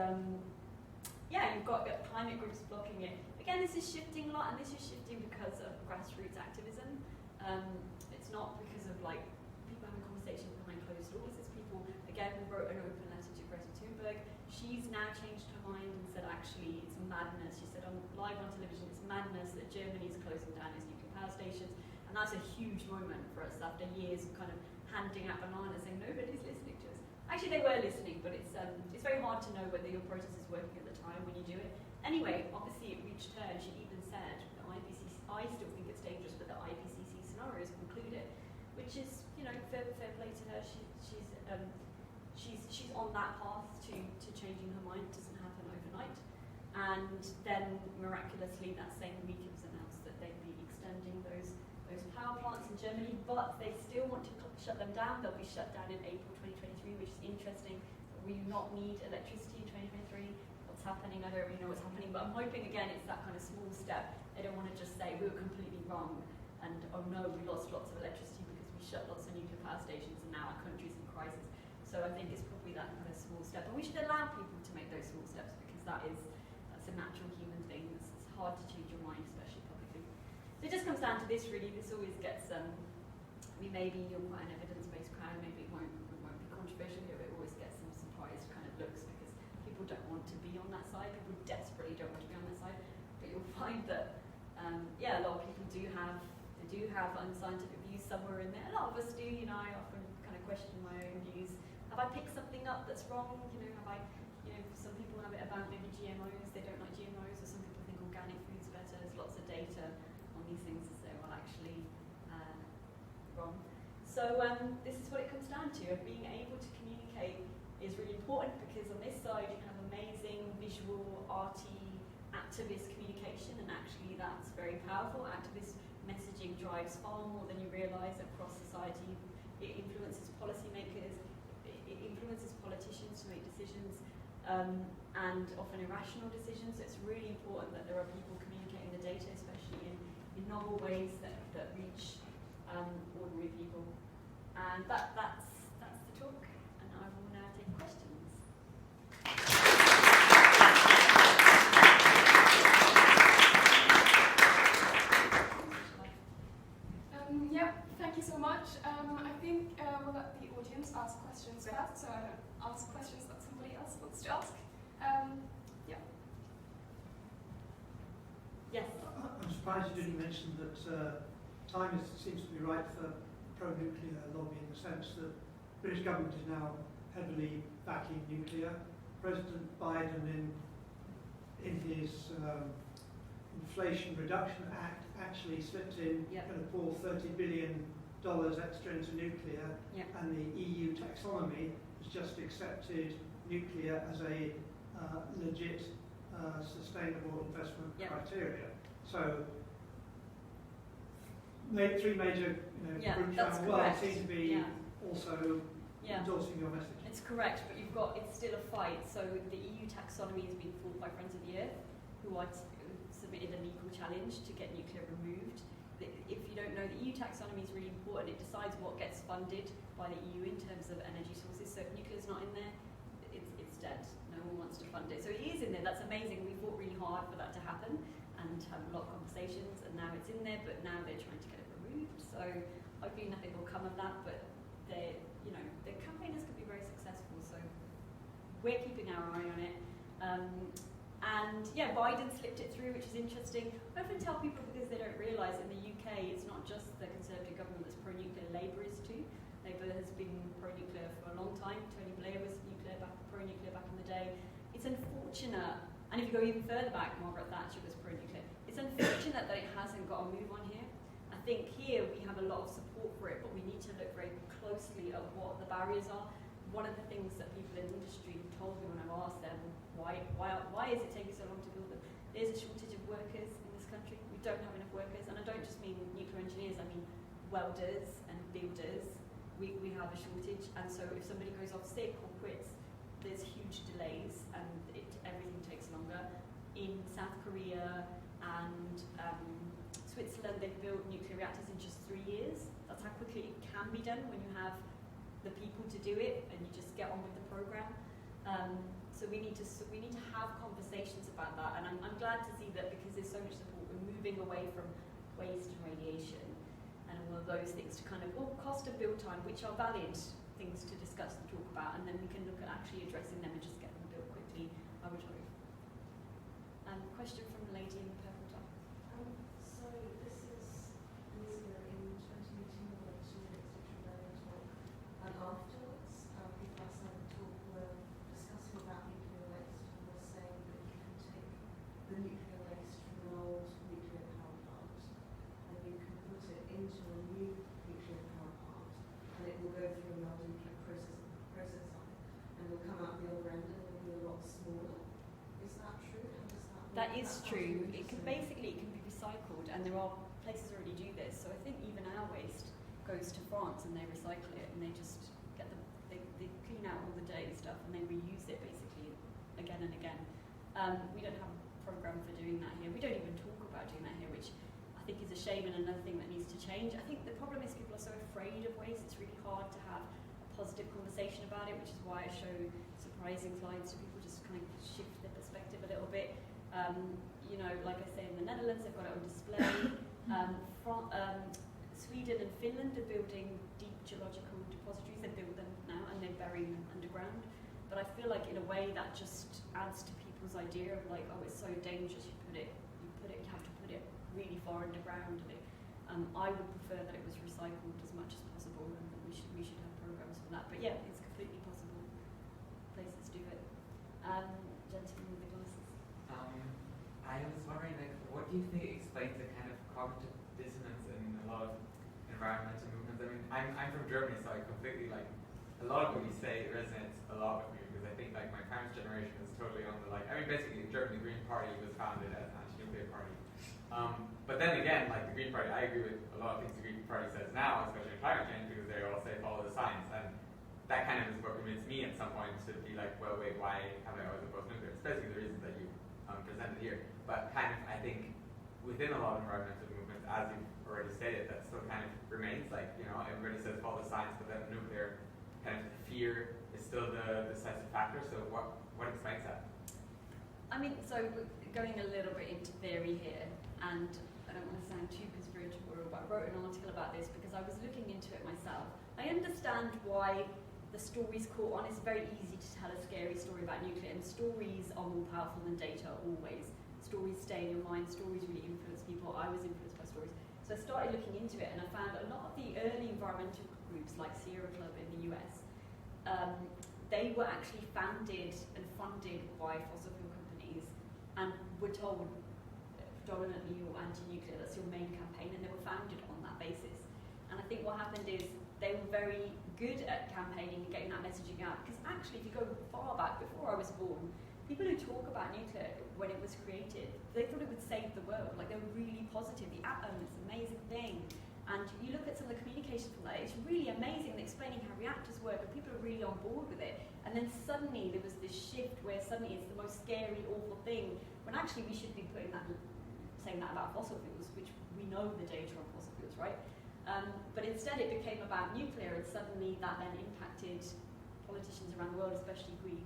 [SPEAKER 2] you've got climate groups blocking it. Again, this is shifting a lot, and this is shifting because of grassroots activism. It's not because of people having conversations behind closed doors. It's people, again, we wrote an open letter to Greta Thunberg. She's now changed her mind and said, actually, it's madness. She said live on television, it's madness that Germany is closing down its nuclear power stations. And that's a huge moment for us after years of kind of handing out bananas saying nobody's listening to us. Actually, they were listening, but it's very hard to know whether your protest is working at the time when you do it. Anyway, obviously it reached her, and she even said the IPCC, I still think it's dangerous, but the IPCC scenarios conclude it, which is, fair play to her. She's on that path to changing her mind. It doesn't happen overnight. And then miraculously, that same week it was announced that they'd be extending those power plants in Germany, but they still want to shut them down. They'll be shut down in April 2023, which is interesting. We do not need electricity in 2023. What's happening? I don't really know what's happening, but I'm hoping again it's that kind of small step. They don't want to just say we were completely wrong and oh no, we lost lots of electricity because we shut lots of nuclear power stations and now our country's in crisis. So I think it's probably that kind of small step, and we should allow people to make those small steps because that's a natural human thing. It's hard to change your mind, especially publicly. So it just comes down to this really. This always gets maybe you're quite an evidence-based crowd, maybe it won't be controversial here, but it always gets some surprised kind of looks because people don't want to be on that side. People desperately don't want to be on that side. But you'll find that a lot of people do have unscientific views somewhere in there. A lot of us do. I often kind of question my own views. Have I picked something up that's wrong? Some people have it about maybe GMOs. They don't like GMOs, or some people think organic food's better. There's lots of data on these things to say, well, actually, wrong. So this is what it comes down to. And being able to communicate is really important because on this side you have amazing visual, arty, activist communication, and actually that's very powerful. Activist messaging drives far more than you realise across society. It influences policymakers, it influences politicians to make decisions, and often irrational decisions. So it's really important that there are people communicating the data, especially in novel ways that reach ordinary people. And that's the talk, and I will now take questions.
[SPEAKER 1] Thank you so much. I think we'll let the audience ask questions first, so I don't ask questions that somebody else wants to ask.
[SPEAKER 2] Yes.
[SPEAKER 3] I'm surprised you didn't mention that seems to be right for pro-nuclear lobby in the sense that the British government is now heavily backing nuclear. President Biden in his Inflation Reduction Act actually slipped in going to pour $30 billion extra into nuclear, and the EU taxonomy has just accepted nuclear as a legit sustainable investment criteria. So three major groups around the world seem to be also endorsing your message.
[SPEAKER 2] It's correct, but it's still a fight. So the EU taxonomy has been fought by Friends of the Earth, who submitted a legal challenge to get nuclear removed. If you don't know, the EU taxonomy is really important. It decides what gets funded by the EU in terms of energy sources. So if nuclear's not in there, it's dead. No one wants to fund it. So it is in there. That's amazing. We fought really hard for that to happen and had a lot of conversations, and now it's in there, but now they're trying to get it removed. So hopefully nothing will come of that, but the campaigners could be very successful. So we're keeping our eye on it. Biden slipped it through, which is interesting. I often tell people, because they don't realise, in the UK it's not just the Conservative government that's pro-nuclear, Labour is too. Labour has been pro-nuclear for a long time. Tony Blair was pro-nuclear back in the day. It's unfortunate, and if you go even further back, Margaret Thatcher was pro-nuclear. It's unfortunate that it hasn't got a move on here. I think here we have a lot of support for it, but we need to look very closely at what the barriers are. One of the things that people in the industry have told me when I've asked them, why is it taking so long to build them? There's a shortage of workers in this country. We don't have enough workers, and I don't just mean nuclear engineers, I mean welders and builders. We have a shortage, and so if somebody goes off sick or quits, there's huge delays, and everything takes longer. In South Korea and Switzerland, they've built nuclear reactors in just 3 years. That's how quickly it can be done when you have the people to do it, and you just get on with the program. So we need to have conversations about that, and I'm glad to see that, because there's so much support, we're moving away from waste and radiation and all of those things to kind of cost and build time, which are valid things to discuss and talk about, and then we can look at actually addressing them and just get them built quickly, I would hope. Question from the lady in the purple top.
[SPEAKER 4] So this is easier in 2018 when she did a talk, and afterwards people outside the talk were discussing about nuclear waste and were saying that you can take the nuclear waste from an old nuclear power plant and you can put it into a new nuclear power plant, and it will go through a melting process and it will come out the other end and it will be a lot smaller. Is that true? How does that work?
[SPEAKER 2] That is true. It can be recycled, and there are places already do this. So I think even our waste goes to France and they recycle it, and they just get they clean out all the dirty stuff and they reuse it basically again and again. We don't have a program for doing that here. We don't even talk about doing that here, which I think is a shame, and another thing that needs to change. I think the problem is people are so afraid of waste. It's really hard to have a positive conversation about it, which is why I show surprising slides so people just kind of shift their perspective a little bit. Like I say, in the Netherlands, they've got it on display. Sweden and Finland are building deep geological depositories. They build them now, and they're burying them underground. But I feel like in a way that just adds to people's idea of like, oh, it's so dangerous. You have to put it really far underground. And I would prefer that it was recycled as much as possible, and that we should have programs for that. But yeah, it's completely possible. Places do it. Gentleman with the glasses.
[SPEAKER 5] I was wondering, what do you think explains the kind of cognitive dissonance in a lot of environmental movements? I mean, I'm from Germany, so I completely a lot of what you say resonates a lot with me, because I think my parents' generation is totally on the basically in Germany, the Green Party was founded as an anti-nuclear party. But then again, the Green Party, I agree with a lot of things the Green Party says now, especially in climate change, because they all say follow the science, and that kind of is what convinced me at some point to be like, well, wait, why have I always opposed nuclear? It's basically the reasons that you presented here. But kind of, I think, within a lot of environmental movements, as you've already stated, that still kind of remains. Everybody says follow the science, but then nuclear kind of fear is still the decisive factor. So what explains that?
[SPEAKER 2] I mean, so going a little bit into theory here, and I don't want to sound too conspiratorial, but I wrote an article about this because I was looking into it myself. I understand why the stories caught on. It's very easy to tell a scary story about nuclear, and stories are more powerful than data always. stories stay in your mind, stories really influence people. I was influenced by stories. So I started looking into it, and I found a lot of the early environmental groups like Sierra Club in the US, they were actually founded and funded by fossil fuel companies and were told predominantly you're anti-nuclear, that's your main campaign, and they were founded on that basis. And I think what happened is they were very good at campaigning and getting that messaging out, because actually if you go far back, before I was born, people who talk about nuclear when it was created, they thought it would save the world. Like, they were really positive. The atom is an amazing thing. And you look at some of the communication from that, it's really amazing, they're explaining how reactors work, and people are really on board with it. And then suddenly there was this shift where suddenly it's the most scary, awful thing, when actually we should be saying that about fossil fuels, which we know the data on fossil fuels, right? But instead it became about nuclear, and suddenly that then impacted politicians around the world, especially green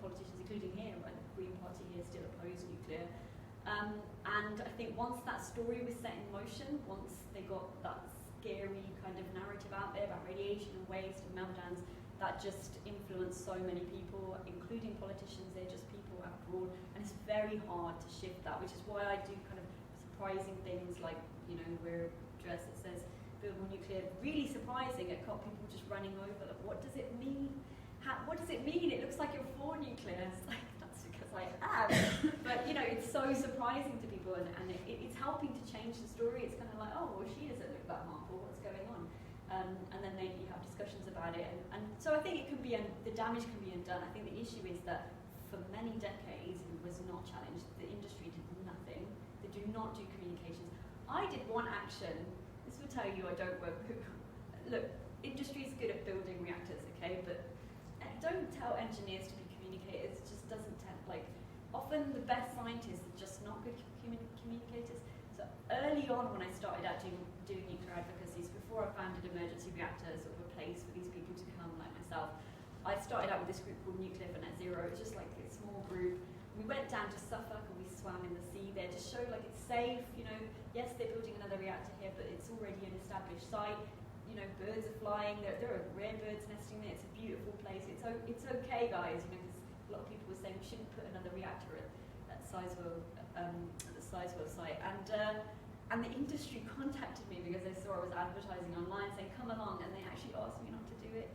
[SPEAKER 2] politicians, including here, right? The Green Party here still oppose nuclear. And I think once that story was set in motion, once they got that scary kind of narrative out there about radiation and waste and meltdowns, that just influenced so many people, including politicians. They're just people abroad, and it's very hard to shift that, which is why I do kind of surprising things like, you know, wear a dress that says build more nuclear. Really surprising at COP, people just running over, like, what does it mean? What does it mean? It looks like you're for nuclear. It's like, that's because I am. But, you know, it's so surprising to people, and it's helping to change the story. It's kind of like, oh, well, she doesn't look that harmful. What's going on? And then you have discussions about it. And so I think it can be, the damage can be undone. I think the issue is that for many decades it was not challenged. The industry did nothing. They do not do communications. I did one action. This will tell you I don't work. Look, industry is good at building reactors, okay? But don't tell engineers to be communicators. It just doesn't tend, like, often the best scientists are just not good communicators. So early on when I started out doing nuclear advocacies, before I founded Emergency Reactors, sort of a place for these people to come like myself, I started out with this group called Nuclear for Net Zero. It's just like a small group. We went down to Suffolk and we swam in the sea there to show like it's safe, you know, yes, they're building another reactor here, but it's already an established site. You know, birds are flying, there are rare birds nesting there, it's a beautiful place, it's okay, guys, you know, because a lot of people were saying we shouldn't put another reactor at Sizewell, at the Sizewell site, and the industry contacted me because they saw I was advertising online saying come along, and they actually asked me not to do it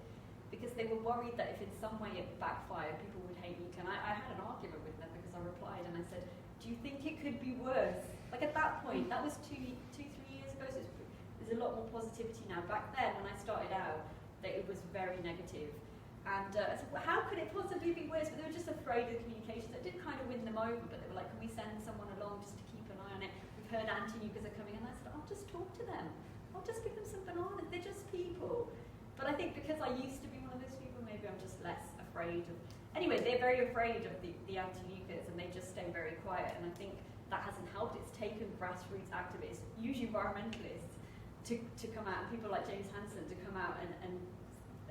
[SPEAKER 2] because they were worried that if in some way it backfired, people would hate nuclear. And I had an argument with them because I replied and I said, do you think it could be worse? Like at that point, that was 3 years ago, so there's a lot more positivity now. Back then, when I started out, it was very negative. And I said, well, how could it possibly be worse? But they were just afraid of the communications. That did kind of win them over, but they were like, can we send someone along just to keep an eye on it? We've heard anti-nukers are coming, and I said, I'll just talk to them. I'll just give them some bananas. They're just people. But I think because I used to be one of those people, maybe I'm just less afraid of... Anyway, they're very afraid of the anti-nukers, and they just stay very quiet. And I think that hasn't helped. It's taken grassroots activists, usually environmentalists, to come out, and people like James Hansen to come out and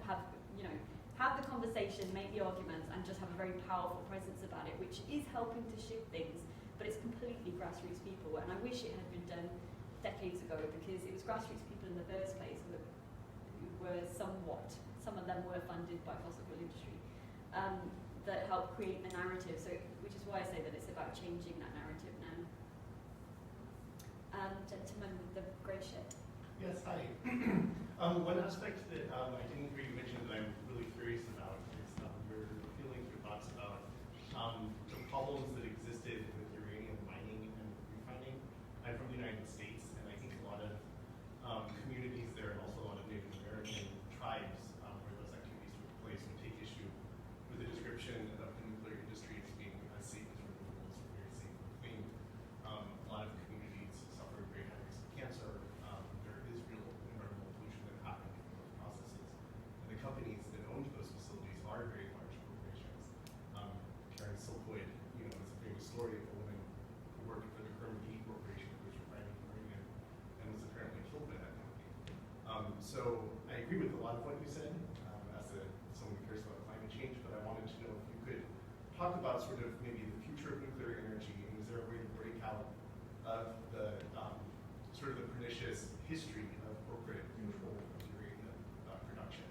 [SPEAKER 2] have, you know, have the conversation, make the arguments, and just have a very powerful presence about it, which is helping to shift things, but it's completely grassroots people, and I wish it had been done decades ago, because it was grassroots people in the first place who were somewhat, some of them were funded by fossil fuel industry, that helped create the narrative, so which is why I say that it's about changing that narrative now. Gentleman with the grey shirt.
[SPEAKER 6] Yes, hi. One aspect that I didn't hear you mention that I'm really curious about is your feelings, your thoughts about the problems that existed with uranium mining and refining. I'm from the United States, and I think a lot of communities there, and also a lot of Native American tribes where those activities took place, would take issue with the description of the nuclear industry as being as safe as renewables, or very safe and clean. A lot of communities suffer very high risk of cancer. There is real environmental pollution that happened from those processes. And the companies that owned those facilities are very large corporations. Karen Silkwood, you know, is a famous story of a woman who worked for the Kerr-McGee Corporation, who was refining uranium, and was apparently killed by that company. So I agree with a lot of what you said, as someone who cares about climate change, but I wanted to know if you could talk about sort of maybe the future of nuclear energy, and is there a way to break out of the sort of the pernicious history of corporate control of uranium production?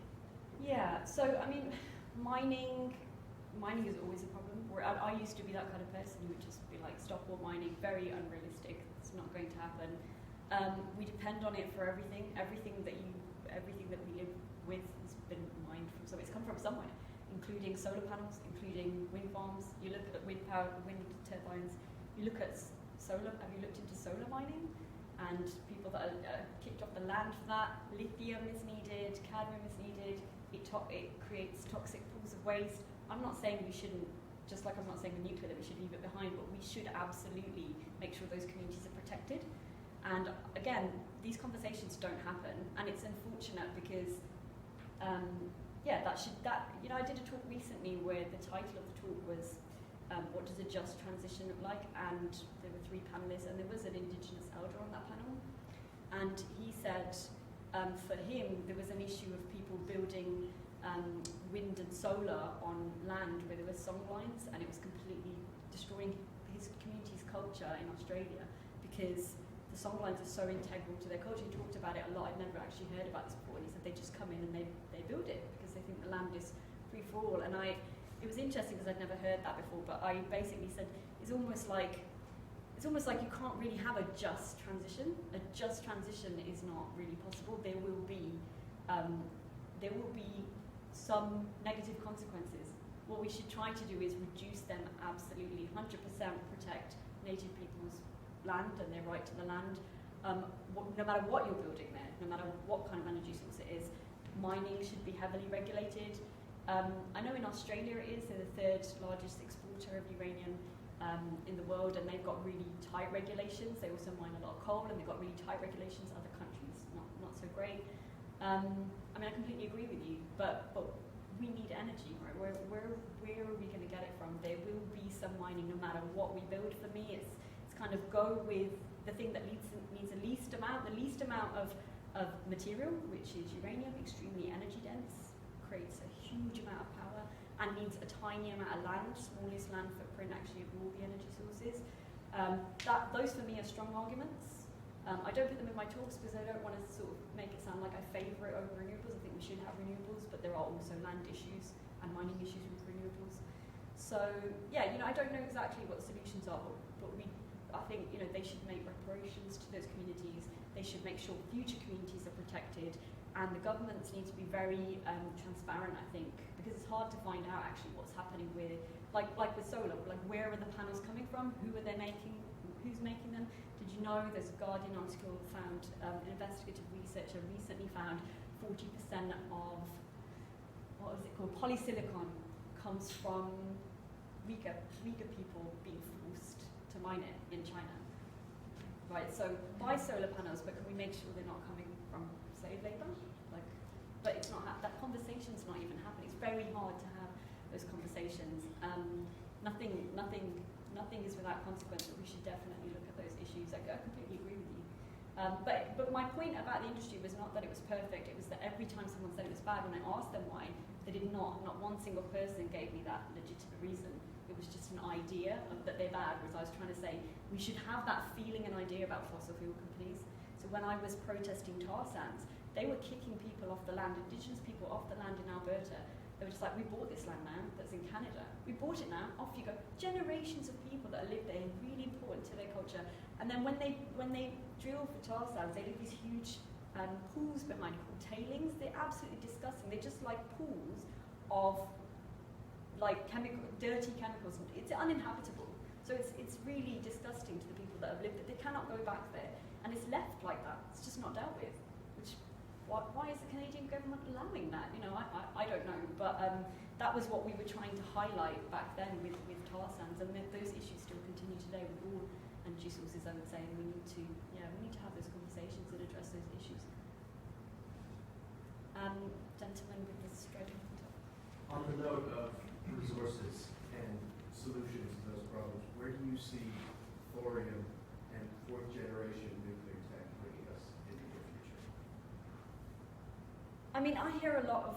[SPEAKER 2] Yeah, so I mean, mining mining is always a problem. I used to be that kind of person who would just be like, stop all mining, very unrealistic, it's not going to happen. We depend on it for everything. Everything that we live with has been mined from somewhere. It's come from somewhere, including solar panels, including wind farms. You look at wind turbines. You look at solar. Have you looked into solar mining? And people that are kicked off the land for that. Lithium is needed. Cadmium is needed. It creates toxic pools of waste. I'm not saying we shouldn't, just like I'm not saying with nuclear that we should leave it behind, but we should absolutely make sure those communities are protected. And again, these conversations don't happen, and it's unfortunate because, I did a talk recently where the title of the talk was, what does a just transition look like? And there were 3 panelists, and there was an Indigenous elder on that panel. And he said, for him, there was an issue of people building wind and solar on land where there were song lines, and it was completely destroying his community's culture in Australia because the song lines are so integral to their culture. He talked about it a lot. I'd never actually heard about this before. And he said they just come in and they build it because they think the land is free for all. And it was interesting because I'd never heard that before. But I basically said it's almost like you can't really have a just transition. A just transition is not really possible. There will be some negative consequences. What we should try to do is reduce them absolutely, 100% protect native people's land and their right to the land, no matter what you're building there, no matter what kind of energy source it is. Mining should be heavily regulated. I know in Australia it is, they're the 3rd largest exporter of uranium in the world, and they've got really tight regulations. They also mine a lot of coal, and they've got really tight regulations. Other countries, not so great. I completely agree with you, but we need energy, right? Where are we going to get it from? There will be some mining no matter what we build. For me, it's kind of go with the thing that needs the least amount of material, which is uranium, extremely energy dense, creates a huge amount of power, and needs a tiny amount of land, smallest land footprint actually of all the energy sources. Those for me are strong arguments. I don't put them in my talks because I don't want to sort of make it sound like I favour it over renewables. I think we should have renewables, but there are also land issues and mining issues with renewables. So I don't know exactly what the solutions are, but I think they should make reparations to those communities. They should make sure future communities are protected, and the governments need to be very transparent. I think because it's hard to find out actually what's happening with, like with solar, like where are the panels coming from? Who are they making? Who's making them? Did you know there's a Guardian article found, an investigative researcher recently found 40% of, what was it called, polysilicon comes from Uyghur people being forced to mine it in China. Right, so buy solar panels, but can we make sure they're not coming from slave labour? But it's not, that conversation's not even happening. It's very hard to have those conversations. Nothing is without consequence, but we should definitely look at those issues. I completely agree with you. But my point about the industry was not that it was perfect, it was that every time someone said it was bad, when I asked them why, they did not one single person gave me that legitimate reason. It was just an idea that they're bad, whereas I was trying to say we should have that feeling and idea about fossil fuel companies. So when I was protesting tar sands, they were kicking people off the land, Indigenous people off the land in Alberta. They were just like, we bought this land now, that's in Canada. We bought it now, off you go. Generations of people that live there, really important to their culture. And then when they drill for tar sands, they leave these huge pools behind called tailings. They're absolutely disgusting. They're just like pools of dirty chemicals. It's uninhabitable. So it's really disgusting to the people that have lived there. They cannot go back there. And it's left like that. It's just not dealt with. Why is the Canadian government allowing that? I don't know. But that was what we were trying to highlight back then with tar sands, and those issues still continue today with all energy sources, I would say. And we need to have those conversations and address those issues. Gentleman with the straight on top.
[SPEAKER 7] On the note of resources and solutions to those problems, where do you see thorium and 4th generation nuclear tech bringing us in the near future?
[SPEAKER 2] I hear a lot of,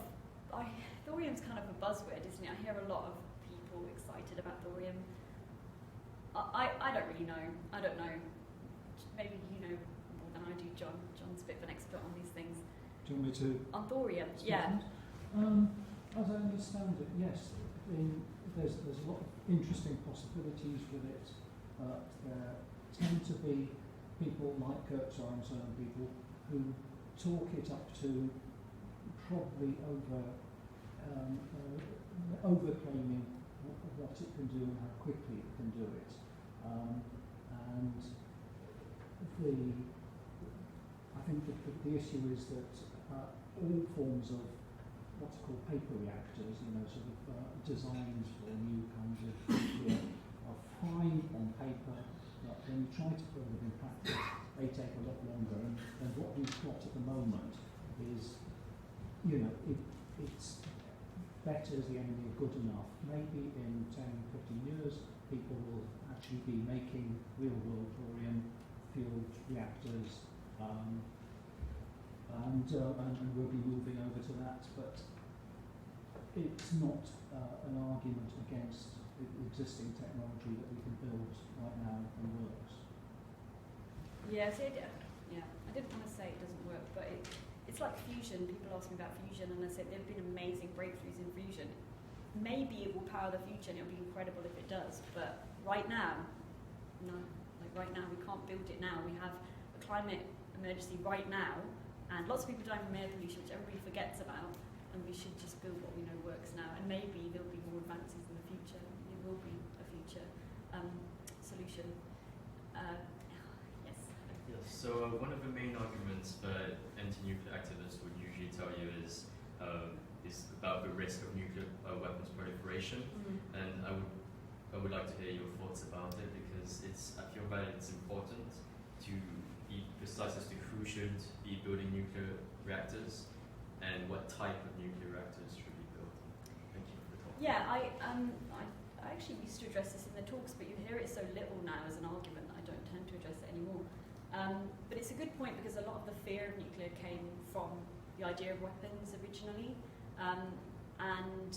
[SPEAKER 2] thorium's kind of a buzzword, isn't it? I hear a lot of people excited about thorium. I don't really know. I don't know. Maybe you know more than I do, John. John's a bit of an expert on these things.
[SPEAKER 8] Do you want me to?
[SPEAKER 2] On thorium, yeah.
[SPEAKER 8] As I understand it, yes. there's a lot of interesting possibilities with it. There tend to be people like Kirk Sorensen and people who talk it up to probably overclaiming what it can do and how quickly it can do it. And I think the issue is that all forms of what's called paper reactors, sort of designed for new kinds of nuclear, are fine on paper, but when you try to build them in practice, they take a lot longer. And what we've got at the moment is, it's better as the enemy of good enough. Maybe in 10, 15 years, people will actually be making real-world thorium-fueled reactors, and we'll be moving over to that. But it's not an argument against the existing technology that we can build right now and works.
[SPEAKER 2] Yeah, so I didn't want to say it doesn't work, but it's like fusion. People ask me about fusion, and I say there have been amazing breakthroughs in fusion. Maybe it will power the future, and it'll be incredible if it does. But right now, no. Like right now, we can't build it now. We have a climate emergency right now, and lots of people dying from air pollution, which everybody forgets about. And we should just build what we know works now. And maybe there'll be more advances in the future. It will be a future solution. Yes.
[SPEAKER 9] Yes. So one of the main arguments that anti-nuclear activists would usually tell you is about the risk of nuclear weapons proliferation, and I would like to hear your thoughts about it, because I feel that it's important to be precise as to who should be building nuclear reactors and what type of nuclear reactors should be built. Thank you for the talk.
[SPEAKER 2] Yeah, I actually used to address this in the talks, but you hear it so little now as an argument that I don't tend to address it anymore. But it's a good point, because a lot of the fear of nuclear came from the idea of weapons originally. And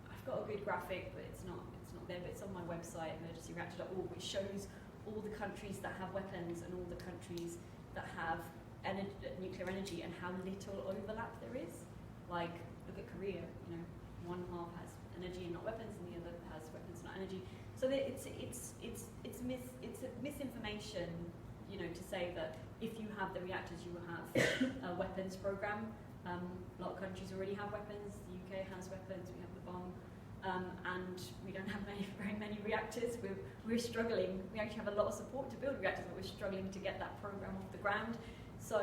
[SPEAKER 2] I've got a good graphic, but it's not there, but it's on my website, emergencyreactor.org, which shows all the countries that have weapons and all the countries that have nuclear energy and how little overlap there is. Like, look at Korea, one half has energy and not weapons, and the other has weapons and not energy. So it's a misinformation, to say that if you have the reactors, you will have a weapons program. A lot of countries already have weapons. The UK has weapons. We have the bomb, and we don't have very many reactors. We're struggling. We actually have a lot of support to build reactors, but we're struggling to get that program off the ground. So,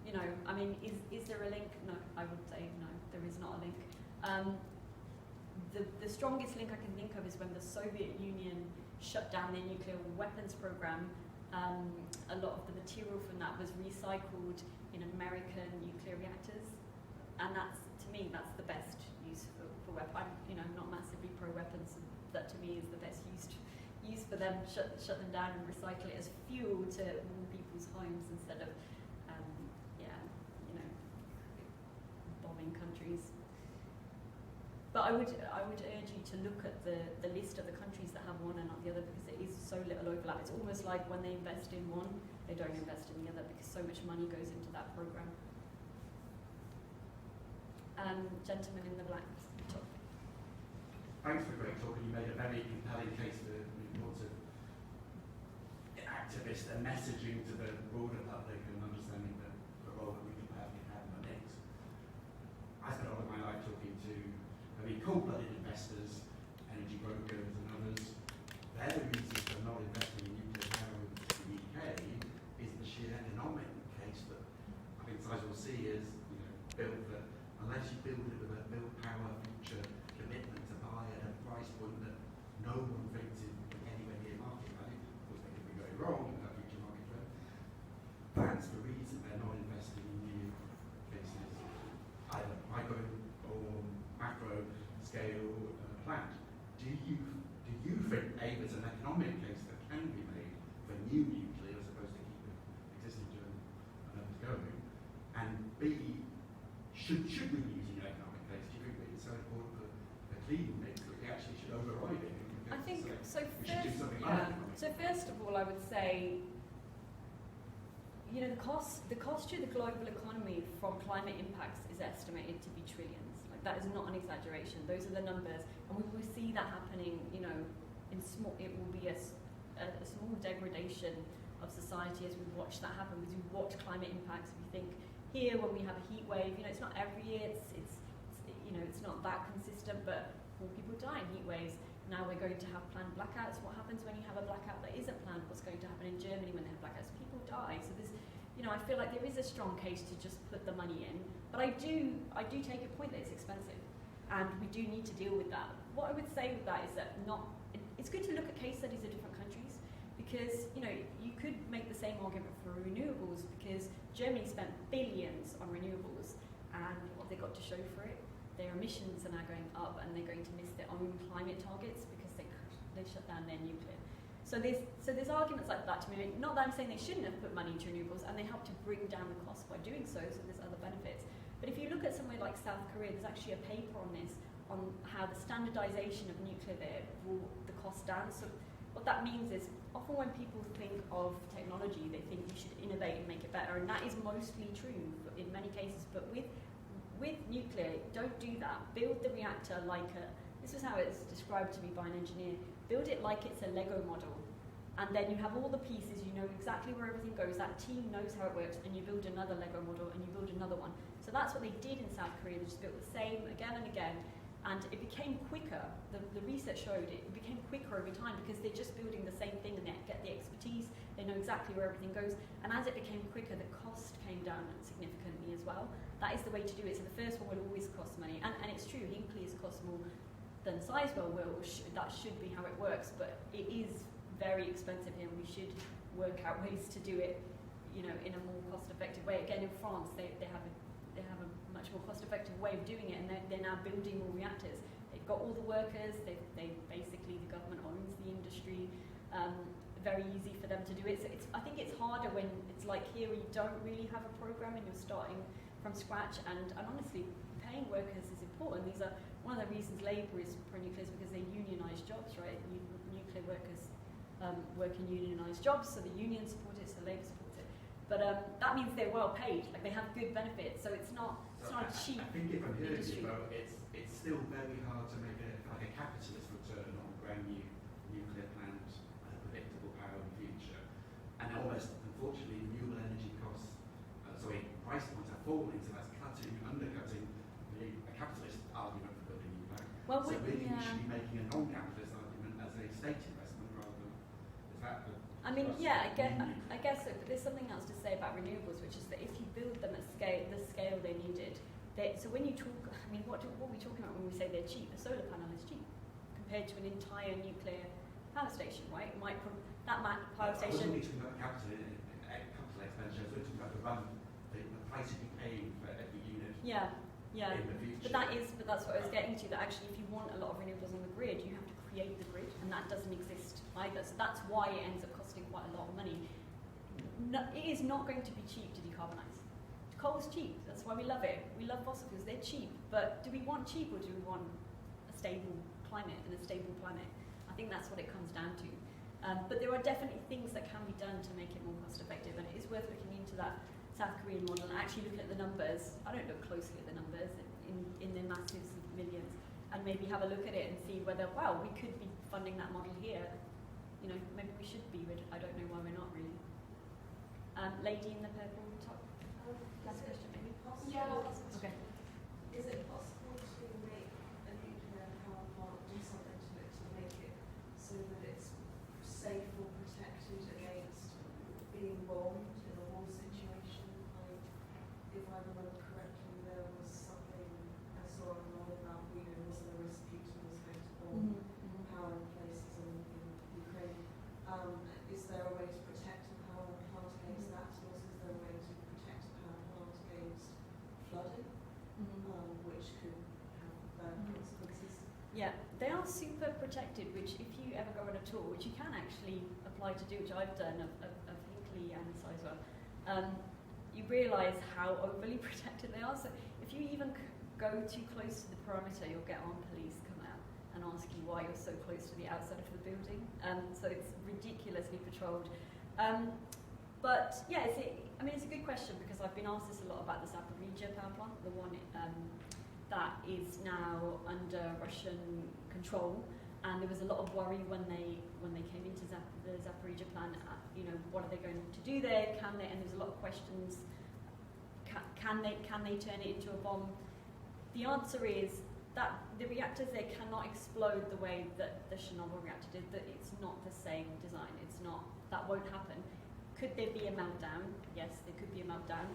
[SPEAKER 2] is there a link? No, I would say no. There is not a link. The strongest link I can think of is when the Soviet Union shut down their nuclear weapons program. A lot of the material from that was recycled in American nuclear reactors, and to me that's the best use for weapons. I'm not massively pro weapons. That to me is the best use for them. Shut them down and recycle it as fuel to warm people's homes instead of bombing countries. But I would urge you to look at the list of the countries that have one and not the other, because there is so little overlap. It's almost like when they invest in one, they don't invest in the other, because so much money goes into that program. Gentleman in the black top.
[SPEAKER 10] Thanks for a great talk, and you made a very compelling case for the importance of activists and messaging to the broader public and understanding the role that we can have in the mix. I spent a lot of my life talking to cold-blooded investors, energy brokers and others. They're the reasons for not investing in nuclear power in the UK is the sheer economic case that I think Sizewell C is built that unless you build it with a build power future commitment to buy at a price point that no one thinks is anywhere near market value, of course they could be going wrong in that future market value. That's the reason they're not investing in new cases, either micro or macro scale plant. Do you think A, there's an economic case that can be made for new nuclear as opposed to keeping existing going? And B, should we be using an economic case? Do you think that it's so important for the clean mix that we actually should override it?
[SPEAKER 2] I think so.
[SPEAKER 10] So
[SPEAKER 2] first of all, I would say, the cost to the global economy from climate impacts is estimated to be trillions. Like That is not an exaggeration. Those are the numbers, and we will see that happening. You know, in small, it will be a small degradation of society as we watch that happen. As we watch climate impacts, we think here when we have a heat wave, you know, it's not every year. It's you know, it's not that consistent, but more people die in heat waves. Now we're going to have planned blackouts. What happens when you have a blackout that isn't planned? What's going to happen in Germany when they have blackouts? People die. So there's, you know, I feel like there is a strong case to just put the money in. But I do take a point that it's expensive, and we do need to deal with that. What I would say with that is that it's good to look at case studies of different countries, because, you know, you could make the same argument for renewables, because Germany spent billions on renewables, and what they got to show for it, their emissions are now going up, and they're going to miss their own climate targets because they shut down their nuclear. So there's arguments like that to me. Not that I'm saying they shouldn't have put money into renewables, and they help to bring down the cost by doing so there's other benefits. But if you look at somewhere like South Korea, there's actually a paper on this, on how the standardization of nuclear there brought the cost down. So what that means is, often when people think of technology, they think you should innovate and make it better, and that is mostly true in many cases. But with nuclear, don't do that. Build the reactor like this is how it's described to me by an engineer, build it like it's a Lego model. And then you have all the pieces, you know exactly where everything goes, that team knows how it works, and you build another Lego model, and you build another one. So that's what they did in South Korea. They just built the same again and again, and it became quicker. The research showed it became quicker over time because they're just building the same thing, and they get the expertise, they know exactly where everything goes, and as it became quicker, the cost came down significantly as well. That is the way to do it. So the first one will always cost money, and it's true, Hinkley's cost more than Sizewell will. That should be how it works, but it is very expensive here, and we should work out ways to do it, you know, in a more cost-effective way. Again, in France, they have a much more cost-effective way of doing it, and they're now building more reactors. They've got all the workers. They basically, the government owns the industry. Very easy for them to do it. So I think it's harder when it's like here, where you don't really have a program and you're starting from scratch. And honestly, paying workers is important. These are one of the reasons Labour is pro-nuclear, is because they unionise jobs, right? Nuclear workers work in unionised jobs, so the union support it, so Labour supports it. But that means they're well paid, like they have good benefits, so it's not a cheap
[SPEAKER 10] I think if I'm hearing
[SPEAKER 2] industry.
[SPEAKER 10] you well, it's still very hard to make a capitalist return on a brand new nuclear plant at a predictable power in the future. And almost, unfortunately, renewable energy costs, price points are falling, so that's undercutting a capitalist argument for building new power.
[SPEAKER 2] Well,
[SPEAKER 10] so really we should be making a non-capitalist argument as a state investment rather than, is that the...
[SPEAKER 2] I mean, yeah, I guess so, but there's something else to say about renewables, which is that if you build them at the scale they needed, so when you talk, I mean, what are we talking about when we say they're cheap? A solar panel is cheap compared to an entire nuclear power station, right? Power station...
[SPEAKER 10] I wasn't talking about capital expenditure, I was talking about the price you pay for every unit in the future.
[SPEAKER 2] But that's what I was getting to, that actually if you want a lot of renewables on the grid, you have to create the grid, and that doesn't exist either. So that's why it ends up costing quite a lot of money. No, it is not going to be cheap to decarbonise. Coal's cheap, that's why we love it. We love fossil fuels, they're cheap. But do we want cheap, or do we want a stable climate and a stable planet? I think that's what it comes down to. But there are definitely things that can be done to make it more cost effective, and it is worth looking into that South Korean model and actually looking at the numbers. I don't look closely at the numbers in the massive millions, and maybe have a look at it and see whether, wow, we could be funding that model here. You know, maybe we should be, but I don't know why we're not really. Lady in the purple top. Last question, maybe?
[SPEAKER 1] Yeah, last question.
[SPEAKER 2] Okay.
[SPEAKER 4] Is it possible to make a nuclear power plant do something to it to make it so that it's safe or protected against being bombed in a war situation? If I remember correctly, there was something I saw online about, was there a risk Putin was going to bomb power places in Ukraine? Is there a way to protect a power plant against that? And also, is there a way to protect a power plant against flooding, which could have bad consequences?
[SPEAKER 2] Yeah, they are super protected, which if you ever go on a tour, which you can actually apply to do, which I've done of Hinkley and Sizewell, you realise how overly protected they are. So if you even go too close to the perimeter, you'll get armed police come out and ask you why you're so close to the outside of the building. So it's ridiculously patrolled. But yeah, it's a good question, because I've been asked this a lot about the Zaporizhzhia power plant, the one that is now under Russian control, and there was a lot of worry when they came into the Zaporizhia plan. What are they going to do there? Can they? And there's a lot of questions. Can they turn it into a bomb? The answer is that the reactors there cannot explode the way that the Chernobyl reactor did. That it's not the same design. It's not. That won't happen. Could there be a meltdown? Yes, there could be a meltdown.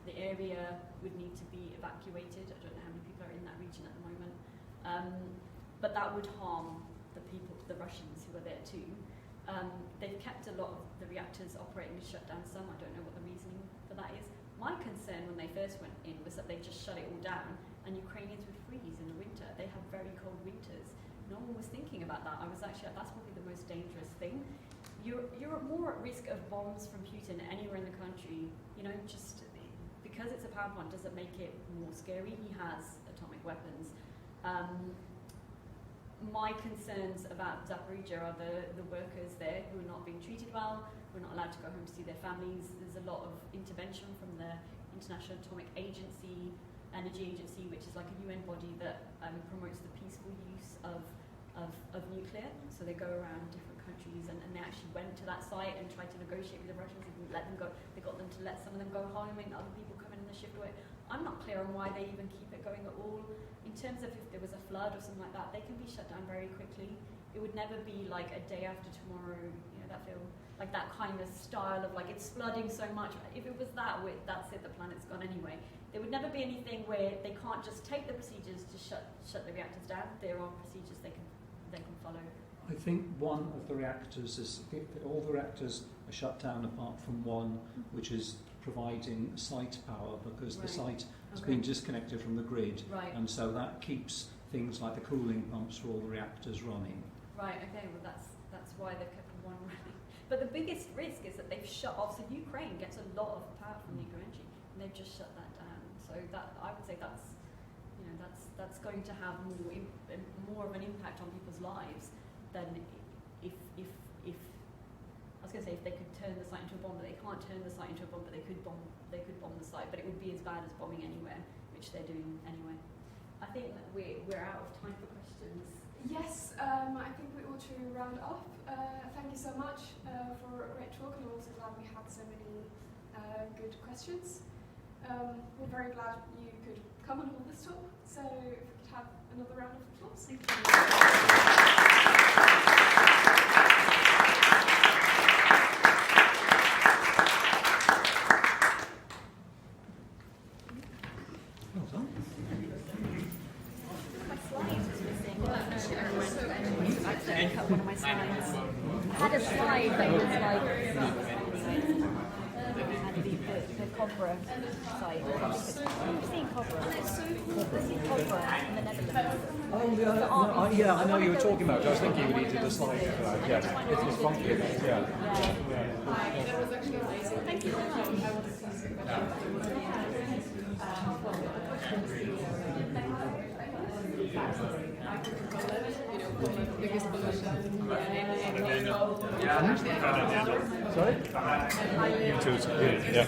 [SPEAKER 2] The area would need to be evacuated. I don't know how many people are in that region at the moment. But that would harm the people, the Russians who are there too. They've kept a lot of the reactors operating and shut down some. I don't know what the reasoning for that is. My concern when they first went in was that they just shut it all down and Ukrainians would freeze in the winter. They have very cold winters. No one was thinking about that. That's probably the most dangerous thing. You're more at risk of bombs from Putin anywhere in the country. Just because it's a power plant doesn't make it more scary. He has atomic weapons. My concerns about Zaporizhia are the workers there who are not being treated well, who are not allowed to go home to see their families. There's a lot of intervention from the International Atomic Energy Agency, which is like a UN body that promotes the peaceful use of nuclear. So they go around different countries and they actually went to that site and tried to negotiate with the Russians. They didn't let them go. They got them to let some of them go home and other people come in and they shift away. I'm not clear on why they even keep it going at all. In terms of if there was a flood or something like that, they can be shut down very quickly. It would never be like a day after tomorrow, that feel like that kind of style of like it's flooding so much. If it was that's it, the planet's gone anyway. There would never be anything where they can't just take the procedures to shut the reactors down. There are procedures they can follow.
[SPEAKER 8] I think one of the reactors is, all the reactors are shut down apart from one, which is providing site power because the site has been disconnected from the grid, and so that keeps things like the cooling pumps for all the reactors running.
[SPEAKER 2] Right, okay, well that's why they've kept one running. But the biggest risk is that they've shut off, so Ukraine gets a lot of power from nuclear energy, and they've just shut that down. So that, I would say that's going to have more of an impact on people's lives than if I was going to say if they could turn the site into a bomb, but they can't turn the site into a bomb, but they could bomb the site, but it would be as bad as bombing anywhere, which they're doing anyway. I think that we're out of time for questions.
[SPEAKER 1] Yes, I think we ought to round off. Thank you so much for a great talk, and I'm also glad we had so many good questions. We're very glad you could come and hold this talk, so if we could have another round of applause. Thank you.
[SPEAKER 2] One of my slides. I had a slide that was like the Cobra site. You've seen Cobra? You've seen Cobra in the Netherlands.
[SPEAKER 8] Oh yeah, I know you were talking about it. I was thinking we needed a slide for that. Yeah, it's funky. Yeah.
[SPEAKER 1] That was actually amazing. Thank you very much. Biggest pollution.
[SPEAKER 8] Sorry? You too. Yeah.